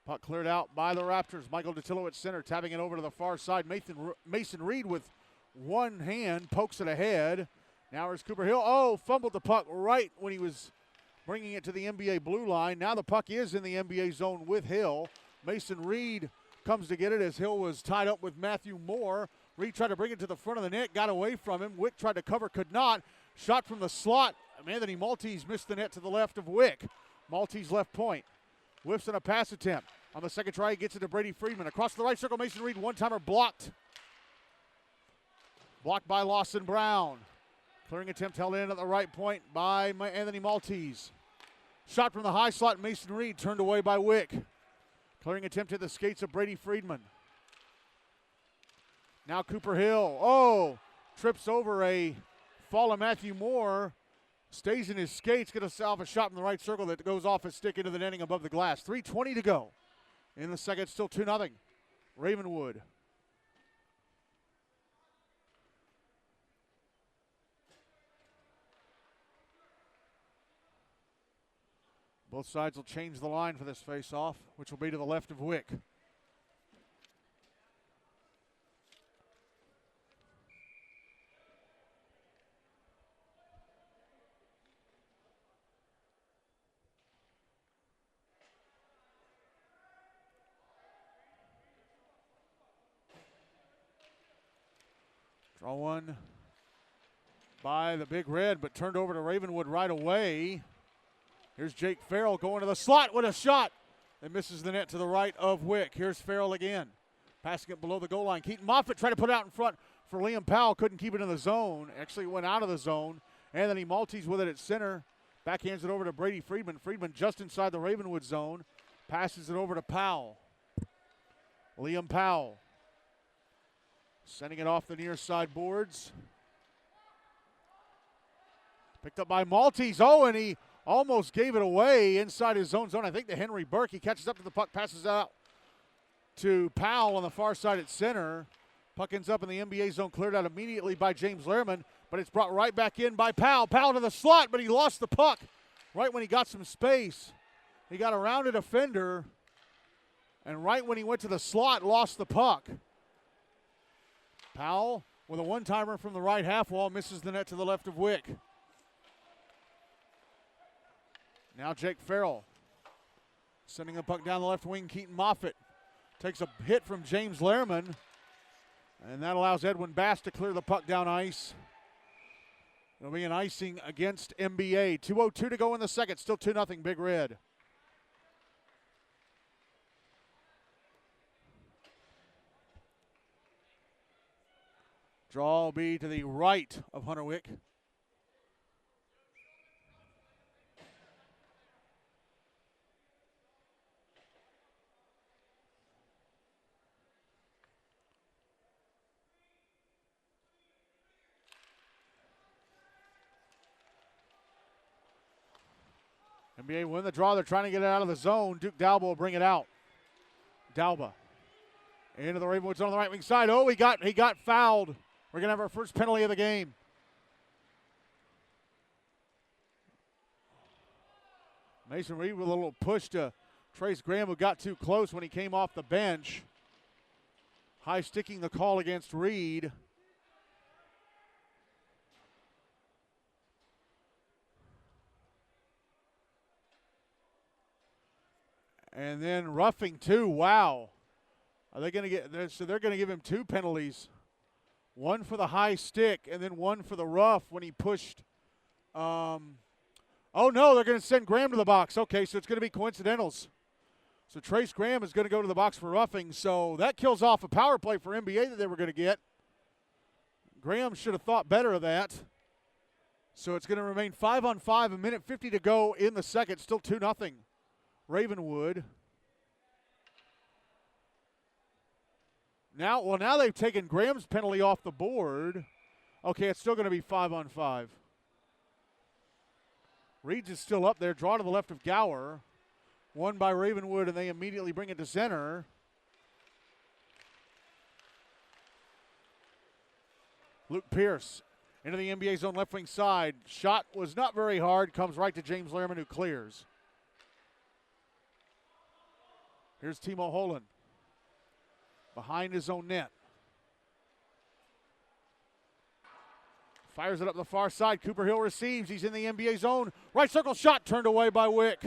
Puck cleared out by the Raptors. Michael Datillo at center, tapping it over to the far side. Mason Reed with one hand pokes it ahead. Now here's Cooper Hill. Oh, fumbled the puck right when he was bringing it to the NBA blue line. Now the puck is in the NBA zone with Hill. Mason Reed comes to get it as Hill was tied up with Matthew Moore. Reed tried to bring it to the front of the net, got away from him. Wick tried to cover, could not. Shot from the slot. Anthony Maltese missed the net to the left of Wick. Maltese left point. Whiffs on a pass attempt. On the second try, he gets it to Brady Friedman. Across the right circle, Mason Reed, one-timer blocked. Blocked by Lawson Brown. Clearing attempt held in at the right point by Anthony Maltese. Shot from the high slot, Mason Reed turned away by Wick. Clearing attempt at the skates of Brady Friedman. Now Cooper Hill. Oh, trips over a fall of Matthew Moore. Stays in his skates, gets himself a shot from the right circle that goes off his stick into the netting above the glass. 3:20 to go in the second, still 2-0. Ravenwood. Both sides will change the line for this face-off, which will be to the left of Wick. Draw one by the Big Red, but turned over to Ravenwood right away. Here's Jake Farrell going to the slot with a shot. It misses the net to the right of Wick. Here's Farrell again. Passing it below the goal line. Keaton Moffitt tried to put it out in front for Liam Powell. Couldn't keep it in the zone. Actually went out of the zone. Anthony Maltese with it at center. Backhands it over to Brady Friedman. Friedman just inside the Ravenwood zone. Passes it over to Powell. Liam Powell. Sending it off the near side boards. Picked up by Maltese. Oh, and he almost gave it away inside his own zone. I think to Henry Burke. He catches up to the puck, passes out to Powell on the far side at center. Puck ends up in the NBA zone, cleared out immediately by James Lehrman, but it's brought right back in by Powell. Powell to the slot, but he lost the puck right when he got some space. He got around a defender, and right when he went to the slot, lost the puck. Powell with a one-timer from the right half wall, misses the net to the left of Wick. Now Jake Farrell sending the puck down the left wing. Keaton Moffitt takes a hit from James Lehrman, and that allows Edwin Bass to clear the puck down ice. It'll be an icing against NBA. 2:02 to go in the second, still 2-0 Big Red. Draw will be to the right of Hunter Wick. NBA win the draw. They're trying to get it out of the zone. Duke Dalba will bring it out. Dalba into the Ravenwood zone on the right wing side. Oh, he got fouled. We're going to have our first penalty of the game. Mason Reed with a little push to Trace Graham, who got too close when he came off the bench. High sticking the call against Reed. And then roughing too. Wow. Are they going to get, so they're going to give him 2 penalties. One for the high stick and then one for the rough when he pushed. Oh no, they're going to send Graham to the box. Okay, so it's going to be coincidentals. So Trace Graham is going to go to the box for roughing. So that kills off a power play for NBA that they were going to get. Graham should have thought better of that. So it's going to remain 5-on-5, a minute 50 to go in the second. Still 2-0. Ravenwood. Now they've taken Graham's penalty off the board. Okay, it's still going to be 5-on-5. Reeds is still up there. Draw to the left of Gower. Won by Ravenwood, and they immediately bring it to center. Luke Pierce into the NBA zone left wing side. Shot was not very hard. Comes right to James Lehrman, who clears. Here's Timo Holland behind his own net. Fires it up the far side. Cooper Hill receives. He's in the NBA zone. Right circle shot turned away by Wick.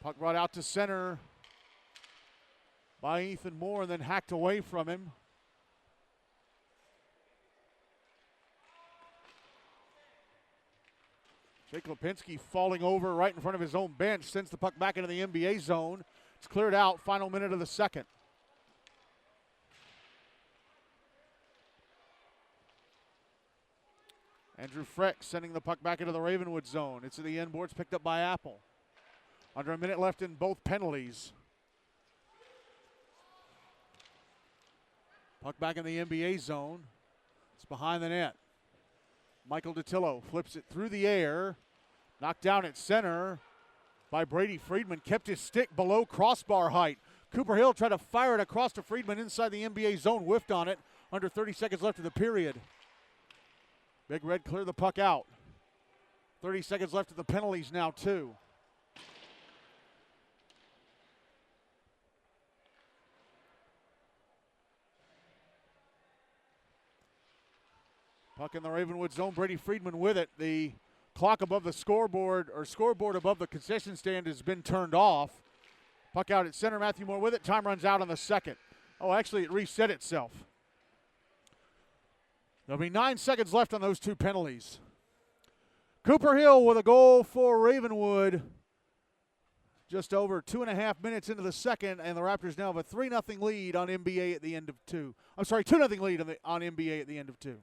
Puck brought out to center by Ethan Moore and then hacked away from him. Jake Lipinski falling over right in front of his own bench, sends the puck back into the NBA zone. It's cleared out, final minute of the second. Andrew Freck sending the puck back into the Ravenwood zone. It's at the end boards, picked up by Apple. Under a minute left in both penalties. Puck back in the NBA zone. It's behind the net. Michael DiTillo flips it through the air. Knocked down at center by Brady Friedman. Kept his stick below crossbar height. Cooper Hill tried to fire it across to Friedman inside the NBA zone. Whiffed on it. Under 30 seconds left of the period. Big Red cleared the puck out. 30 seconds left of the penalties now, too. Puck in the Ravenwood zone. Brady Friedman with it. The clock above the scoreboard, or scoreboard above the concession stand, has been turned off. Puck out at center. Matthew Moore with it. Time runs out on the second. Oh, actually, it reset itself. There'll be 9 seconds left on those 2 penalties. Cooper Hill with a goal for Ravenwood. Just over 2.5 minutes into the second, and the Raptors now have a 3-0 lead on NBA at the end of 2. I'm sorry, 2-0 lead on NBA at the end of 2.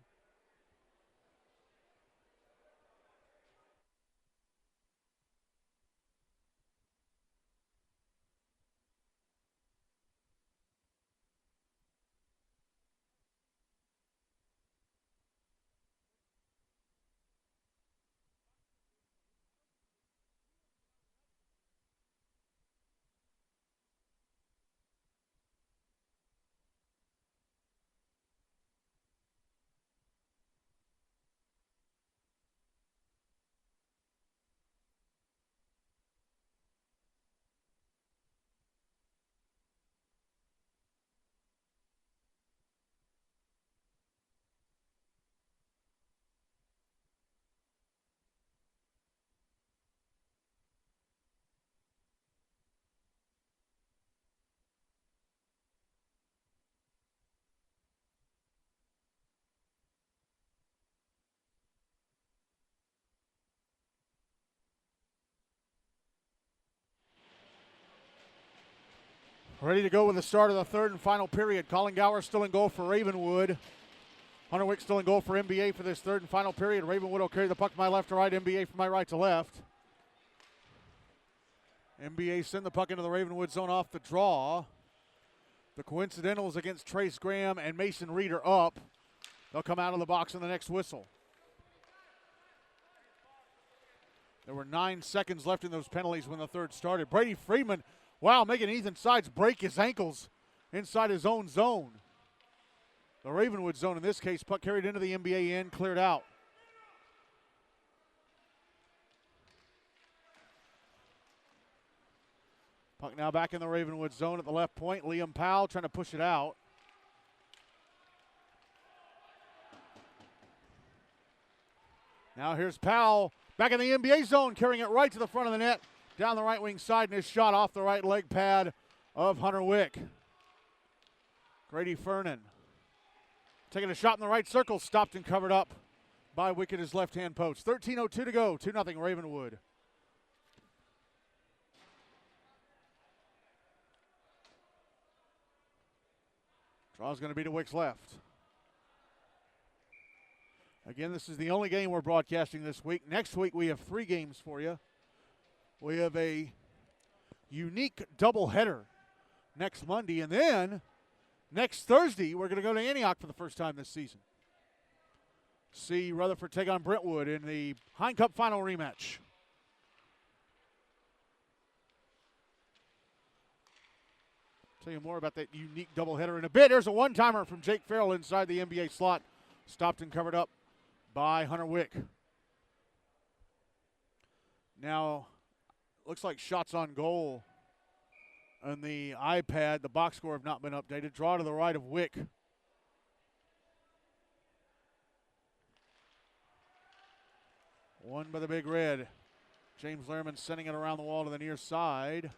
Ready to go with the start of the third and final period. Colin Gower still in goal for Ravenwood. Hunter Wick still in goal for NBA for this third and final period. Ravenwood will carry the puck from my left to right, NBA from my right to left. NBA send the puck into the Ravenwood zone off the draw. The coincidentals against Trace Graham and Mason Reed are up. They'll come out of the box on the next whistle. There were 9 seconds left in those penalties when the third started. Brady Friedman, wow, making Ethan Sides break his ankles inside his own zone. The Ravenwood zone in this case. Puck carried into the NBA end, cleared out. Puck now back in the Ravenwood zone at the left point. Liam Powell trying to push it out. Now here's Powell back in the NBA zone, carrying it right to the front of the net, down the right wing side, and his shot off the right leg pad of Hunter Wick. Grady Fernan taking a shot in the right circle, stopped and covered up by Wick at his left-hand post. 13:02 to go, 2-0 Ravenwood. Draw's going to be to Wick's left. Again, this is the only game we're broadcasting this week. Next week, we have 3 games for you. We have a unique doubleheader next Monday, and then next Thursday, we're going to go to Antioch for the first time this season. See Rutherford take on Brentwood in the Hein Cup final rematch. Tell you more about that unique doubleheader in a bit. There's a one-timer from Jake Farrell inside the NBA slot. Stopped and covered up by Hunter Wick. Now, looks like shots on goal on the iPad. The box score have not been updated. Draw to the right of Wick. Won by the Big Red. James Lehrman sending it around the wall to the near side.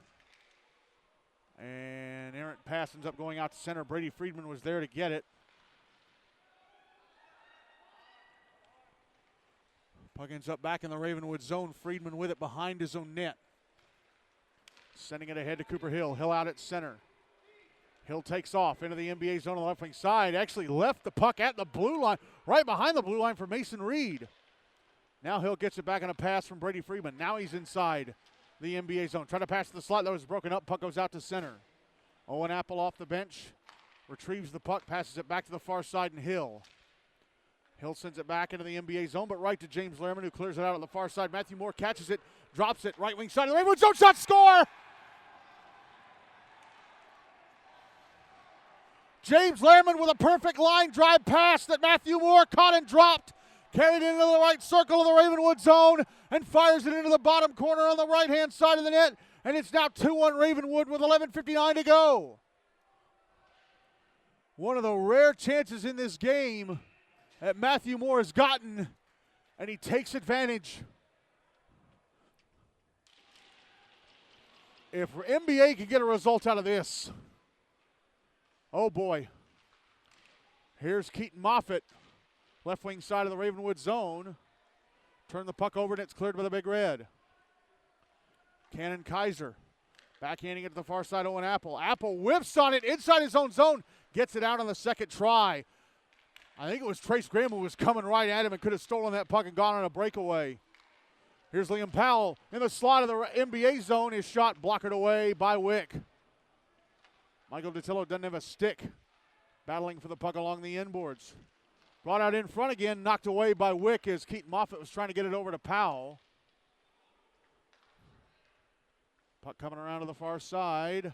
And errant pass ends up going out to center. Brady Friedman was there to get it. Puck ends up back in the Ravenwood zone. Friedman with it behind his own net. Sending it ahead to Cooper Hill. Hill out at center. Hill takes off into the NBA zone on the left wing side. Actually left the puck at the blue line, right behind the blue line for Mason Reed. Now Hill gets it back on a pass from Brady Friedman. Now he's inside the NBA zone. Trying to pass to the slot that was broken up. Puck goes out to center. Owen Apple off the bench. Retrieves the puck, passes it back to the far side, and Hill. Hill sends it back into the NBA zone, but right to James Lehrman, who clears it out on the far side. Matthew Moore catches it, drops it, right wing side of the Ravenwood zone, shot, score! James Lehrman with a perfect line drive pass that Matthew Moore caught and dropped. Carried into the right circle of the Ravenwood zone and fires it into the bottom corner on the right-hand side of the net. And it's now 2-1 Ravenwood with 11:59 to go. One of the rare chances in this game that Matthew Moore has gotten, and he takes advantage. If NBA can get a result out of this, oh boy. Here's Keaton Moffitt, left wing side of the Ravenwood zone. Turn the puck over and it's cleared by the Big Red. Cannon Kaiser backhanding it to the far side, Owen Apple. Apple whiffs on it inside his own zone. Gets it out on the second try. I think it was Trace Graham who was coming right at him and could have stolen that puck and gone on a breakaway. Here's Liam Powell in the slot of the NBA zone. His shot blocked away by Wick. Michael Datillo doesn't have a stick. Battling for the puck along the inboards. Brought out in front again, knocked away by Wick as Keaton Moffitt was trying to get it over to Powell. Puck coming around to the far side.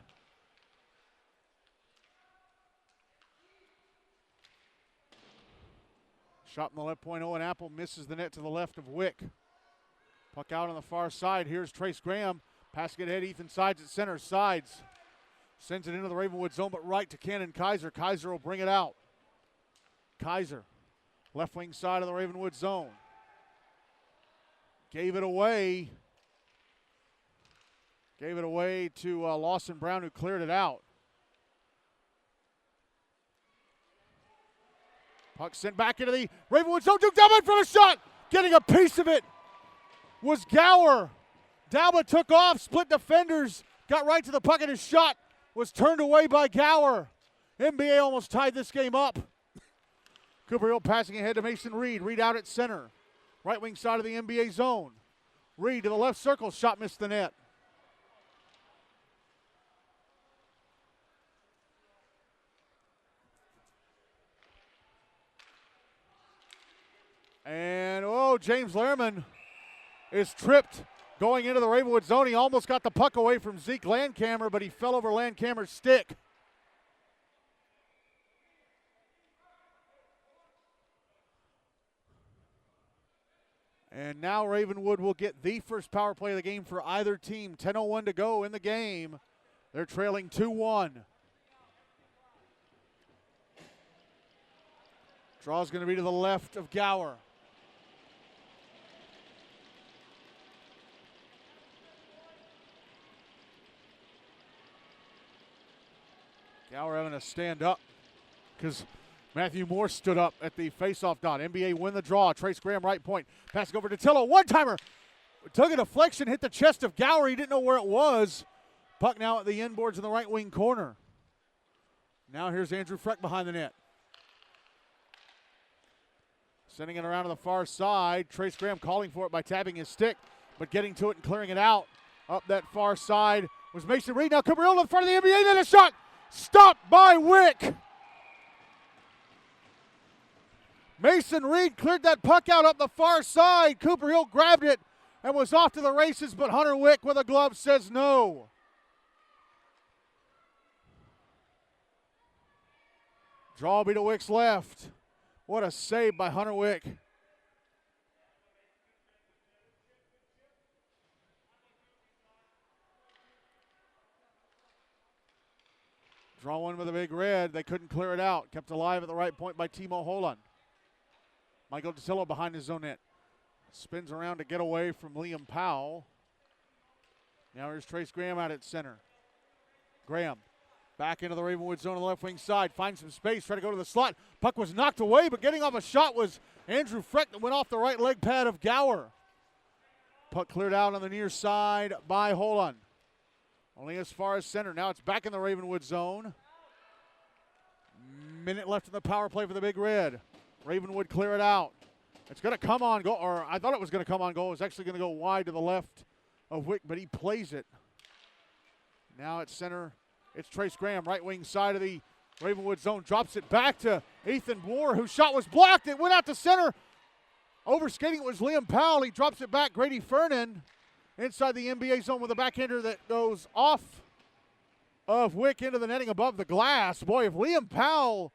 Shot in the left point, Owen Apple misses the net to the left of Wick. Puck out on the far side. Here's Trace Graham. Passing it ahead, Ethan Sides at center. Sides sends it into the Ravenwood zone, but right to Cannon Kaiser. Kaiser will bring it out. Kaiser, left wing side of the Ravenwood zone. Gave it away. Gave it away to Lawson Brown, who cleared it out. Puck sent back into the Ravenwood zone. Duke Dalba for the shot. Getting a piece of it was Gower. Dalba took off, split defenders, got right to the puck, and his shot was turned away by Gower. NBA almost tied this game up. Cooper Hill passing ahead to Mason Reed. Reed out at center. Right wing side of the NBA zone. Reed to the left circle. Shot missed the net. And, James Lehrman is tripped going into the Ravenwood zone. He almost got the puck away from Zeke Landcamer, but he fell over Landcamer's stick. And now Ravenwood will get the first power play of the game for either team. 10:01 to go in the game. They're trailing 2-1. Draw's going to be to the left of Gower. Gower having to stand up because Matthew Moore stood up at the faceoff dot. NBA win the draw. Trace Graham right point. Passing over to Tillo. One-timer. Took a deflection, hit the chest of Gower. He didn't know where it was. Puck now at the end boards in the right wing corner. Now here's Andrew Freck behind the net. Sending it around to the far side. Trace Graham calling for it by tapping his stick, but getting to it and clearing it out. Up that far side was Mason Reed. Now Cooper Hill in front of the NBA. Then a shot. Stopped by Wick. Mason Reed cleared that puck out up the far side. Cooper Hill grabbed it and was off to the races, but Hunter Wick with a glove says no. Draw will be to Wick's left. What a save by Hunter Wick. Draw one with a big red. They couldn't clear it out. Kept alive at the right point by Timo Holland. Michael DeSillo behind his own net. Spins around to get away from Liam Powell. Now here's Trace Graham out at center. Graham back into the Ravenwood zone on the left wing side. Finds some space, try to go to the slot. Puck was knocked away, but getting off a shot was Andrew Freck that went off the right leg pad of Gower. Puck cleared out on the near side by Holland. Only as far as center. Now it's back in the Ravenwood zone. Minute left in the power play for the Big Red. Ravenwood clear it out. It's going to come on goal, or I thought it was going to come on goal. It was actually going to go wide to the left of Wick, but he plays it. Now at center, it's Trace Graham, right wing side of the Ravenwood zone. Drops it back to Ethan Moore, whose shot was blocked. It went out to center. Overskating it was Liam Powell. He drops it back. Grady Fernan inside the NBA zone with a backhander that goes off of Wick into the netting above the glass. Boy, if Liam Powell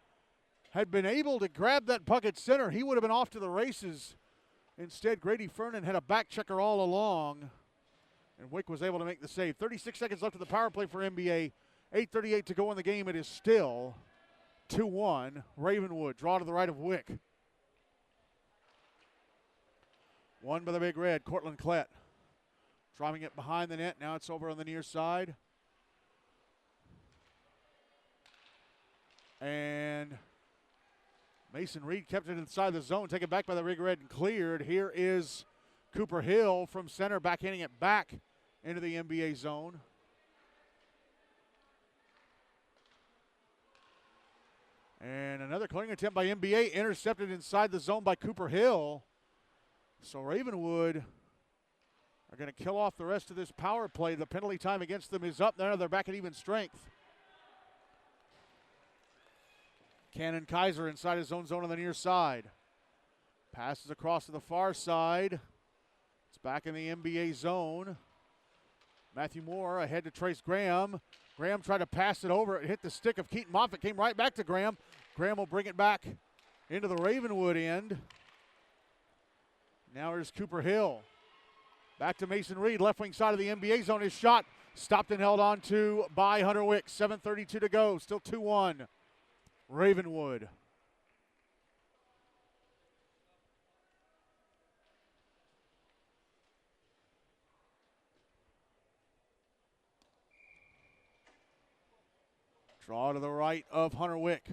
had been able to grab that puck at center, he would have been off to the races. Instead, Grady Fernan had a back checker all along, and Wick was able to make the save. 36 seconds left of the power play for NBA. 8:38 to go in the game. It is still 2-1. Ravenwood, draw to the right of Wick. One by the Big Red, Cortland Klett. Driving it behind the net. Now it's over on the near side. And Mason Reed kept it inside the zone. Taken back by the Big Red and cleared. Here is Cooper Hill from center, backhanding it back into the NBA zone. And another clearing attempt by NBA, intercepted inside the zone by Cooper Hill. So Ravenwood are going to kill off the rest of this power play. The penalty time against them is up. Now they're back at even strength. Cannon Kaiser inside his own zone on the near side. Passes across to the far side. It's back in the NBA zone. Matthew Moore ahead to Trace Graham. Graham tried to pass it over. It hit the stick of Keaton Moffitt. Came right back to Graham. Graham will bring it back into the Ravenwood end. Now here's Cooper Hill. Back to Mason Reed, left wing side of the NBA zone. His shot stopped and held on to by Hunter Wick. 7:32 to go. Still 2-1. Ravenwood. Draw to the right of Hunter Wick.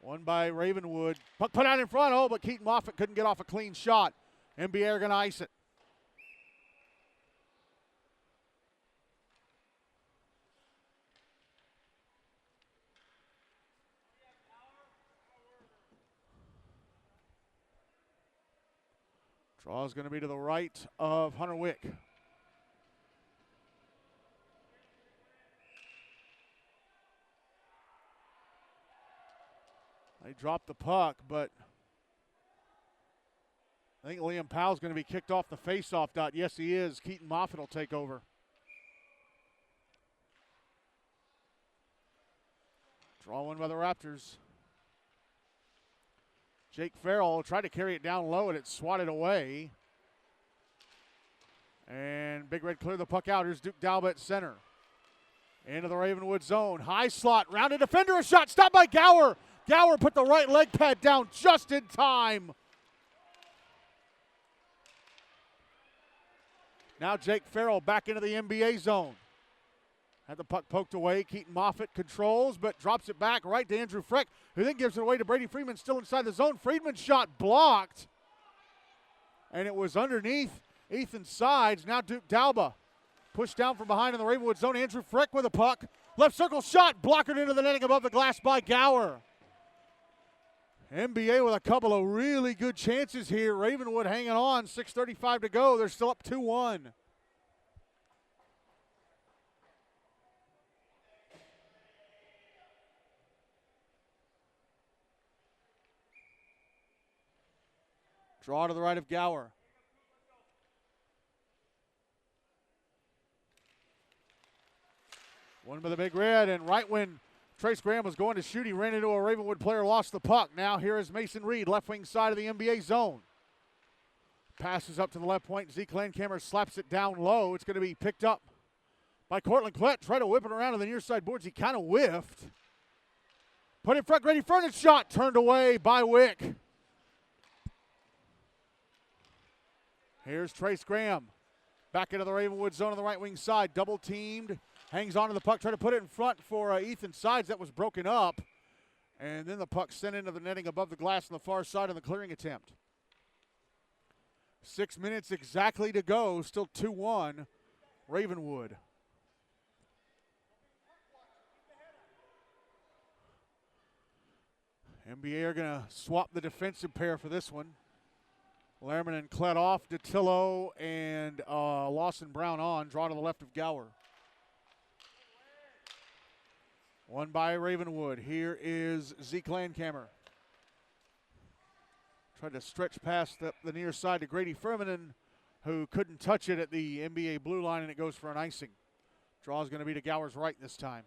One by Ravenwood. Puck put out in front. Oh, but Keaton Moffitt couldn't get off a clean shot. NBA are going to ice it. Draw is going to be to the right of Hunter Wick. They dropped the puck, but I think Liam Powell's going to be kicked off the faceoff dot. Yes, he is. Keaton Moffitt will take over. Draw one by the Raptors. Jake Farrell tried to carry it down low, and it swatted away. And Big Red cleared the puck out. Here's Duke Dalba at center. Into the Ravenwood zone. High slot. Rounded defender. A shot. Stopped by Gower. Gower put the right leg pad down just in time. Now Jake Farrell back into the NBA zone. Had the puck poked away. Keaton Moffitt controls, but drops it back right to Andrew Frick, who then gives it away to Brady Freeman, still inside the zone. Freeman's shot blocked, and it was underneath Ethan Sides. Now Duke Dalba pushed down from behind in the Ravenwood zone. Andrew Frick with a puck. Left circle shot, blockered into the netting above the glass by Gower. NBA with a couple of really good chances here. Ravenwood hanging on, 6:35 to go. They're still up 2-1. Draw to the right of Gower. One by the Big Red, and right when Trace Graham was going to shoot, he ran into a Ravenwood player, lost the puck. Now here is Mason Reed, left wing side of the NBA zone. Passes up to the left point. Zeke Landcamer slaps it down low. It's going to be picked up by Cortland Klett. Try to whip it around to the near side boards. He kind of whiffed. Put in front, Grady Furness shot. Turned away by Wick. Here's Trace Graham. Back into the Ravenwood zone on the right wing side. Double teamed. Hangs on to the puck. Try to put it in front for Ethan Sides. That was broken up. And then the puck sent into the netting above the glass on the far side on the clearing attempt. 6 minutes exactly to go. Still 2-1 Ravenwood. NBA are going to swap the defensive pair for this one. Lehrman and Klett off. Datillo and Lawson Brown on. Draw to the left of Gower. One by Ravenwood. Here is Zeke Landcamer. Tried to stretch past the near side to Grady Furman, who couldn't touch it at the NBA blue line, and it goes for an icing. Draw is going to be to Gower's right this time.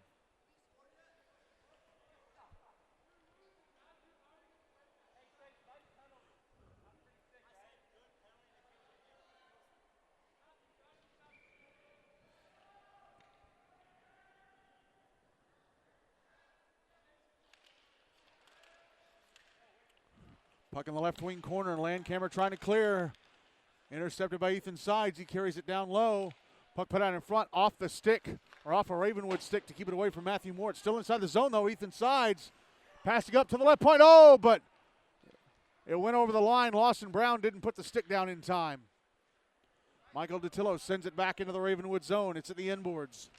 Puck in the left wing corner, and Landcamer trying to clear. Intercepted by Ethan Sides. He carries it down low. Puck put out in front, off the stick, or off a Ravenwood stick to keep it away from Matthew Moore. It's still inside the zone, though. Ethan Sides passing up to the left point. Oh, but it went over the line. Lawson Brown didn't put the stick down in time. Michael Datillo sends it back into the Ravenwood zone. It's at the end boards.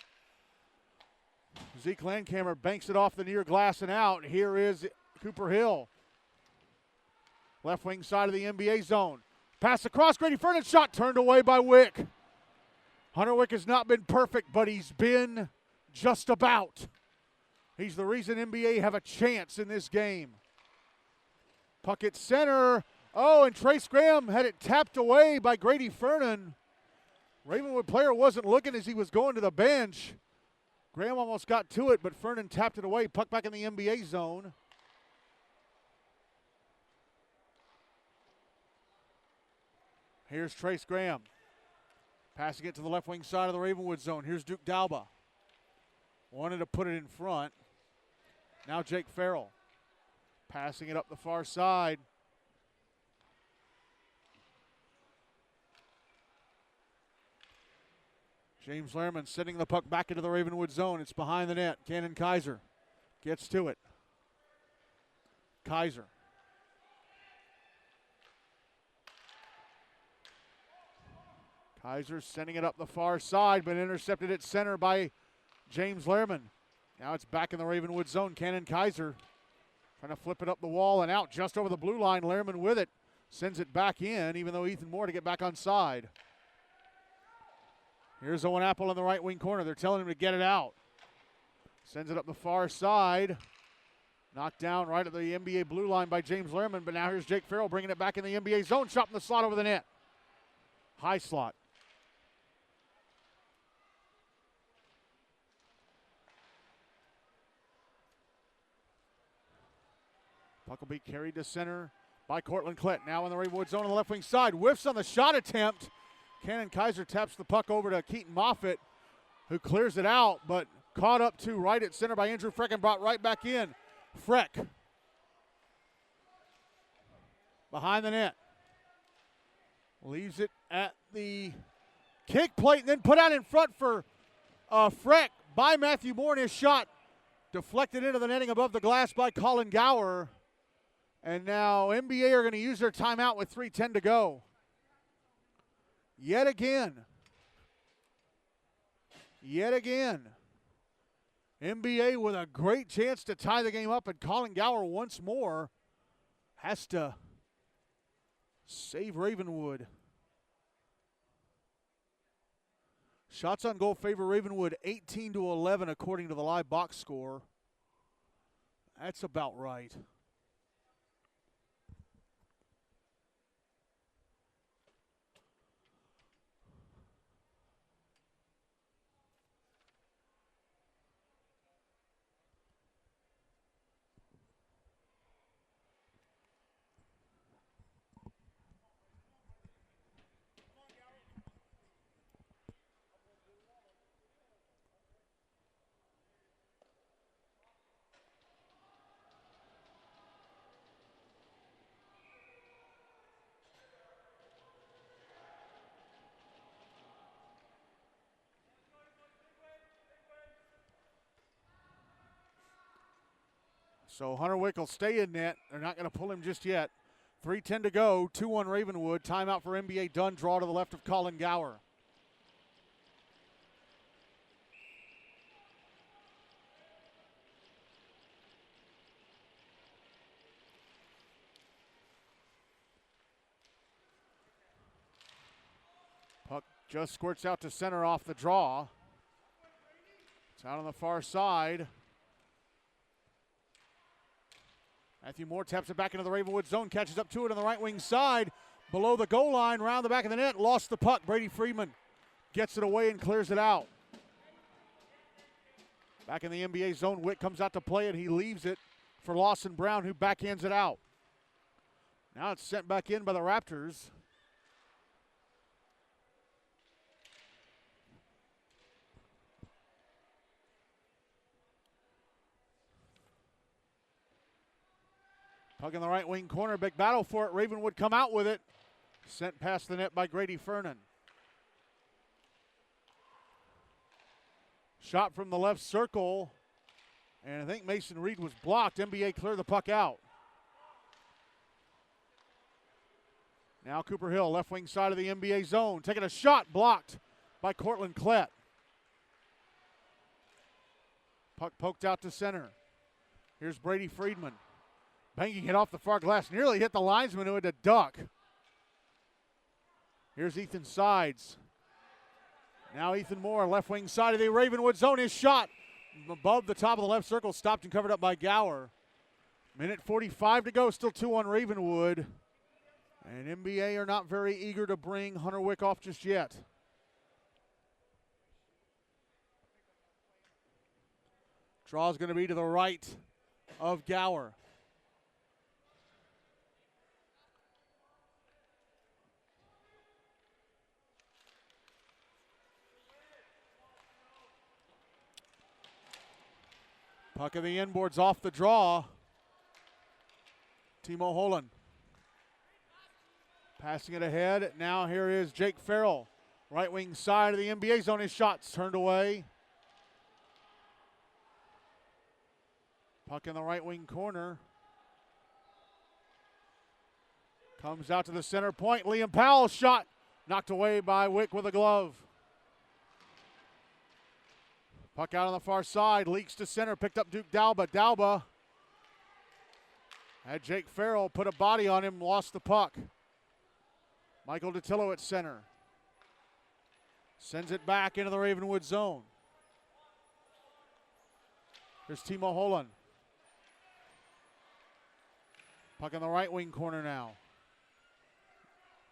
Zeke Landcamer banks it off the near glass and out. Here is Cooper Hill. Left wing side of the NBA zone. Pass across, Grady Furnan shot turned away by Wick. Hunter Wick has not been perfect, but he's been just about. He's the reason NBA have a chance in this game. Puck at center. Oh, and Trace Graham had it tapped away by Grady Furnan. Ravenwood player wasn't looking as he was going to the bench. Graham almost got to it, but Furnan tapped it away. Puck back in the NBA zone. Here's Trace Graham. Passing it to the left wing side of the Ravenwood zone. Here's Duke Dalba. Wanted to put it in front. Now Jake Farrell. Passing it up the far side. James Lehrman sending the puck back into the Ravenwood zone. It's behind the net. Cannon Kaiser gets to it. Kaiser. Kaiser sending it up the far side, but intercepted at center by James Lehrman. Now it's back in the Ravenwood zone. Cannon Kaiser trying to flip it up the wall and out just over the blue line. Lehrman with it. Sends it back in, even though Ethan Moore to get back on side. Here's Owen Apple in the right wing corner. They're telling him to get it out. Sends it up the far side. Knocked down right at the NBA blue line by James Lehrman, but now here's Jake Farrell bringing it back in the NBA zone. Shot in the slot over the net. High slot. Puck will be carried to center by Cortland Klett. Now in the Ravenwood zone on the left wing side. Whiffs on the shot attempt. Cannon Kaiser taps the puck over to Keaton Moffitt, who clears it out, but caught up to right at center by Andrew Freck and brought right back in. Freck behind the net. Leaves it at the kick plate and then put out in front for Freck by Matthew Moore, and his shot deflected into the netting above the glass by Colin Gower. And now NBA are going to use their timeout with 3:10 to go. Yet again. NBA with a great chance to tie the game up, and Colin Gower once more has to save Ravenwood. Shots on goal favor Ravenwood 18-11 according to the live box score. That's about right. So Hunter Wick will stay in net. They're not going to pull him just yet. 3:10 to go, 2-1 Ravenwood. Timeout for NBA done. Draw to the left of Colin Gower. Puck just squirts out to center off the draw. It's out on the far side. Matthew Moore taps it back into the Ravenwood zone, catches up to it on the right wing side, below the goal line, round the back of the net, lost the puck. Brady Friedman gets it away and clears it out. Back in the NBA zone, Witt comes out to play it. He leaves it for Lawson Brown, who backhands it out. Now it's sent back in by the Raptors. Puck in the right wing corner, big battle for it. Ravenwood come out with it. Sent past the net by Grady Fernan. Shot from the left circle, and I think Mason Reed was blocked. NBA clear the puck out. Now Cooper Hill, left wing side of the NBA zone, taking a shot, blocked by Cortland Klett. Puck poked out to center. Here's Brady Friedman. Banging it off the far glass, nearly hit the linesman who had to duck. Here's Ethan Sides. Now Ethan Moore, left wing side of the Ravenwood zone. His shot above the top of the left circle, stopped and covered up by Gower. Minute 45 to go, still 2-1 Ravenwood. And NBA are not very eager to bring Hunter Wick off just yet. Draw is going to be to the right of Gower. Puck in the inboards off the draw. Timo Holland passing it ahead. Now here is Jake Farrell. Right wing side of the NBA zone. His shot's turned away. Puck in the right wing corner. Comes out to the center point. Liam Powell's shot knocked away by Wick with a glove. Puck out on the far side, leaks to center, picked up Duke Dalba. Dalba had Jake Farrell put a body on him, lost the puck. Michael DiTillo at center. Sends it back into the Ravenwood zone. Here's Timo Holland. Puck in the right wing corner now.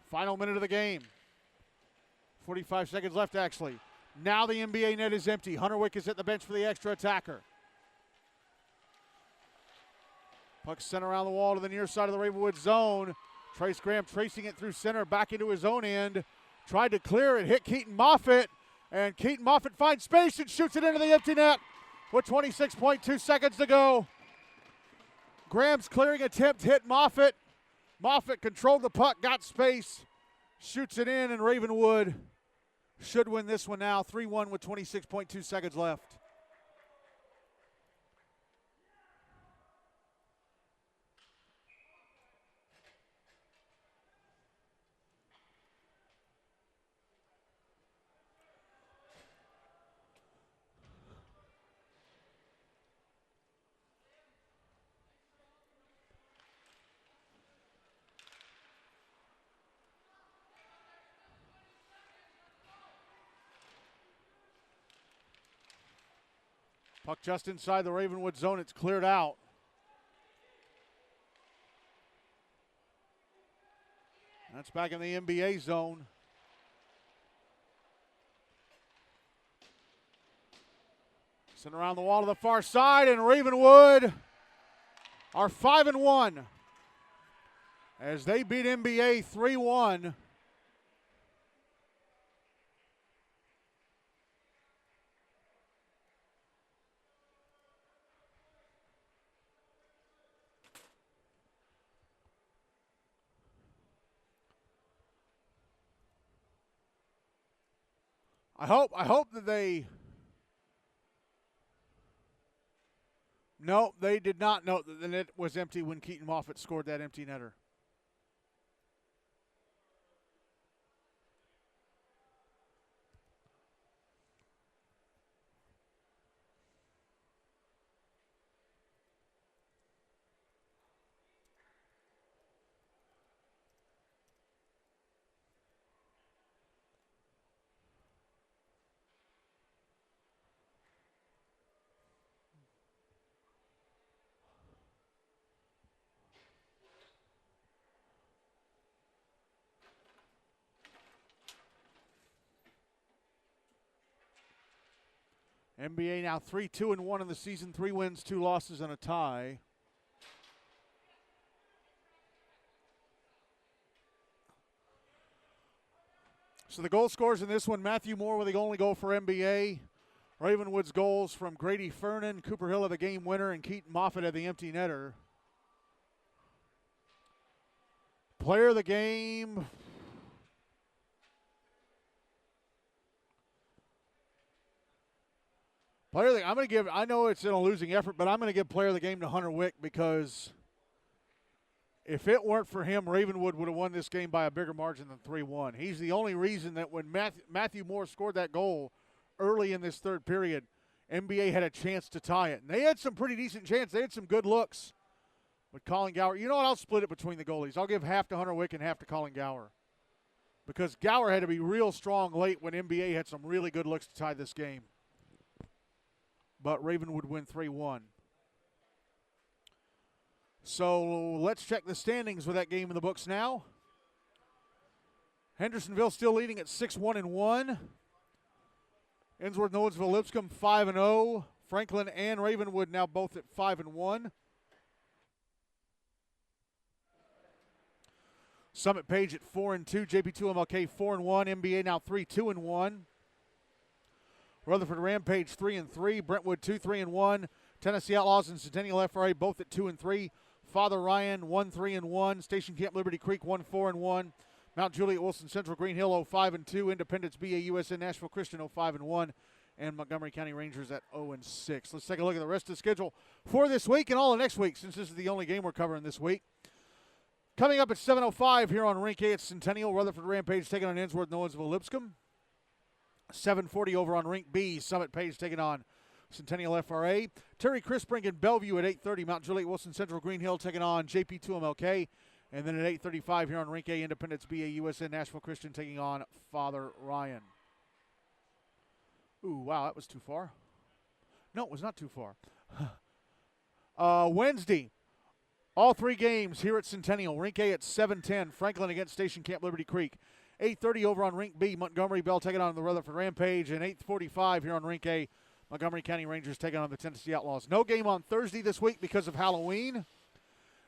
Final minute of the game. 45 seconds left, actually. Now the NBA net is empty. Hunter Wick is at the bench for the extra attacker. Puck sent around the wall to the near side of the Ravenwood zone. Trace Graham tracing it through center, back into his own end. Tried to clear it, hit Keaton Moffitt. And Keaton Moffitt finds space and shoots it into the empty net with 26.2 seconds to go. Graham's clearing attempt hit Moffitt. Moffitt controlled the puck, got space, shoots it in, and Ravenwood should win this one now. 3-1 with 26.2 seconds left. Puck just inside the Ravenwood zone. It's cleared out. That's back in the NBA zone. Sent around the wall to the far side, and Ravenwood are 5-1 as they beat NBA 3-1. I hope that they. No, they did not note that the net was empty when Keaton Moffitt scored that empty netter. NBA now 3-2-1 in the season, 3 wins, 2 losses, and a tie. So the goal scorers in this one, Matthew Moore with the only goal for NBA. Ravenwood's goals from Grady Fernan, Cooper Hill of the game winner, and Keaton Moffitt at the empty netter. Player of the game. I'm going to give, I know it's in a losing effort, but I'm going to give player of the game to Hunter Wick because if it weren't for him, Ravenwood would have won this game by a bigger margin than 3-1. He's the only reason that when Matthew Moore scored that goal early in this third period, NBA had a chance to tie it. And they had some pretty decent chance. They had some good looks. But Colin Gower, you know what, I'll split it between the goalies. I'll give half to Hunter Wick and half to Colin Gower. Because Gower had to be real strong late when NBA had some really good looks to tie this game. But Ravenwood win 3-1. So let's check the standings with that game in the books now. Hendersonville still leading at 6-1-1. Ensworth, Nolensville, Lipscomb 5-0. Franklin and Ravenwood now both at 5-1. Summit Page at 4-2. JP2MLK 4-1. NBA now 3-2-1. Rutherford Rampage 3-3, Brentwood 2-3-1, Tennessee Outlaws and Centennial FRA both at 2-3, Father Ryan 1-3-1, Station Camp Liberty Creek 1-4-1, Mount Juliet Wilson Central Green Hill 0-5-2, Independence BAUSN Nashville Christian 0-5-1, and Montgomery County Rangers at 0-6. Let's take a look at the rest of the schedule for this week and all of next week, since this is the only game we're covering this week. Coming up at 7:05 here on Rink A at Centennial, Rutherford Rampage taking on Ensworth, Nolensville, Lipscomb. 7:40 over on Rink B, Summit Page taking on Centennial FRA. Terry Crispring in Bellevue at 8:30. Mount Juliet Wilson Central Green Hill taking on JP2MLK. And then at 8:35 here on Rink A, Independence BAUSN Nashville Christian taking on Father Ryan. Ooh, wow, that was too far. No, it was not too far. Wednesday, All three games here at Centennial. Rink A at 7:10, Franklin against Station Camp Liberty Creek. 8:30 over on Rink B, Montgomery Bell taking on the Rutherford Rampage. And 8:45 here on Rink A, Montgomery County Rangers taking on the Tennessee Outlaws. No game on Thursday this week because of Halloween.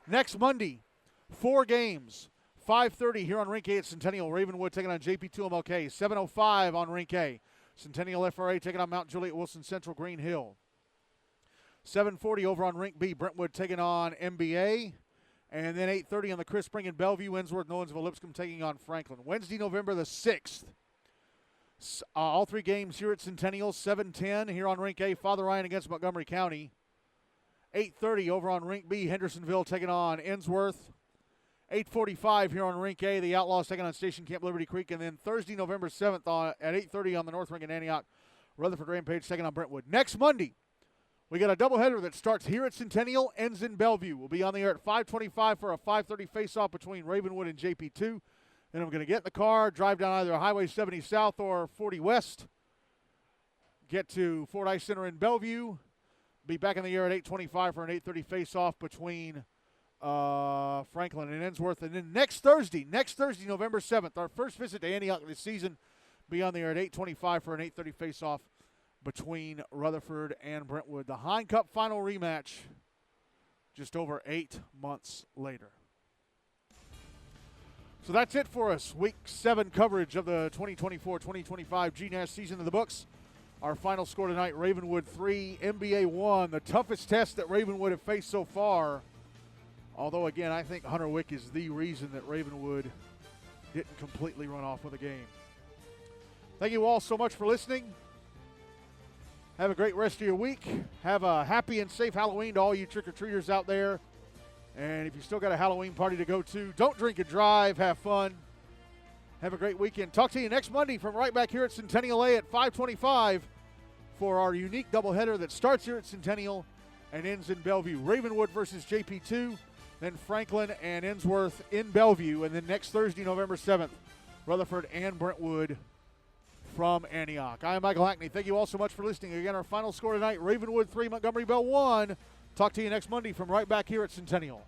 Next Monday, 4 games. 5:30 here on Rink A at Centennial. Ravenwood taking on JP2 MLK. 7:05 on Rink A. Centennial FRA taking on Mount Juliet Wilson Central Green Hill. 7:40 over on Rink B. Brentwood taking on MBA. And then 8:30 on the Chris Spring in Bellevue. Winsworth, Nolensville, Lipscomb taking on Franklin. Wednesday, November the 6th. All three games here at Centennial. 7:10 here on Rink A. Father Ryan against Montgomery County. 8:30 over on Rink B. Hendersonville taking on Ensworth. 8:45 here on Rink A. The Outlaws taking on Station Camp Liberty Creek. And then Thursday, November 7th at 8:30 on the North Rink in Antioch. Rutherford Rampage taking on Brentwood. Next Monday, we got a doubleheader that starts here at Centennial, ends in Bellevue. We'll be on the air at 5:25 for a 5:30 face-off between Ravenwood and JP2. Then I'm going to get in the car, drive down either Highway 70 South or 40 West, get to Fordyce Center in Bellevue, be back in the air at 8:25 for an 8:30 face-off between Franklin and Ensworth. And then next Thursday, November 7th, our first visit to Antioch this season, be on the air at 8:25 for an 8:30 face-off between Rutherford and Brentwood. The Hine Cup final rematch just over 8 months later. So that's it for us. Week 7 coverage of the 2024-2025 GNASH season in the books. Our final score tonight, Ravenwood 3, MBA 1. The toughest test that Ravenwood have faced so far. Although, again, I think Hunter Wick is the reason that Ravenwood didn't completely run off with the game. Thank you all so much for listening. Have a great rest of your week. Have a happy and safe Halloween to all you trick-or-treaters out there. And if you still got a Halloween party to go to, don't drink and drive. Have fun. Have a great weekend. Talk to you next Monday from right back here at Centennial A at 5:25 for our unique doubleheader that starts here at Centennial and ends in Bellevue. Ravenwood versus JP2, then Franklin and Ensworth in Bellevue, and then next Thursday, November 7th, Rutherford and Brentwood from Antioch. I am Michael Hackney. Thank you all so much for listening. Again, our final score tonight, Ravenwood 3, Montgomery Bell 1. Talk to you next Monday from right back here at Centennial.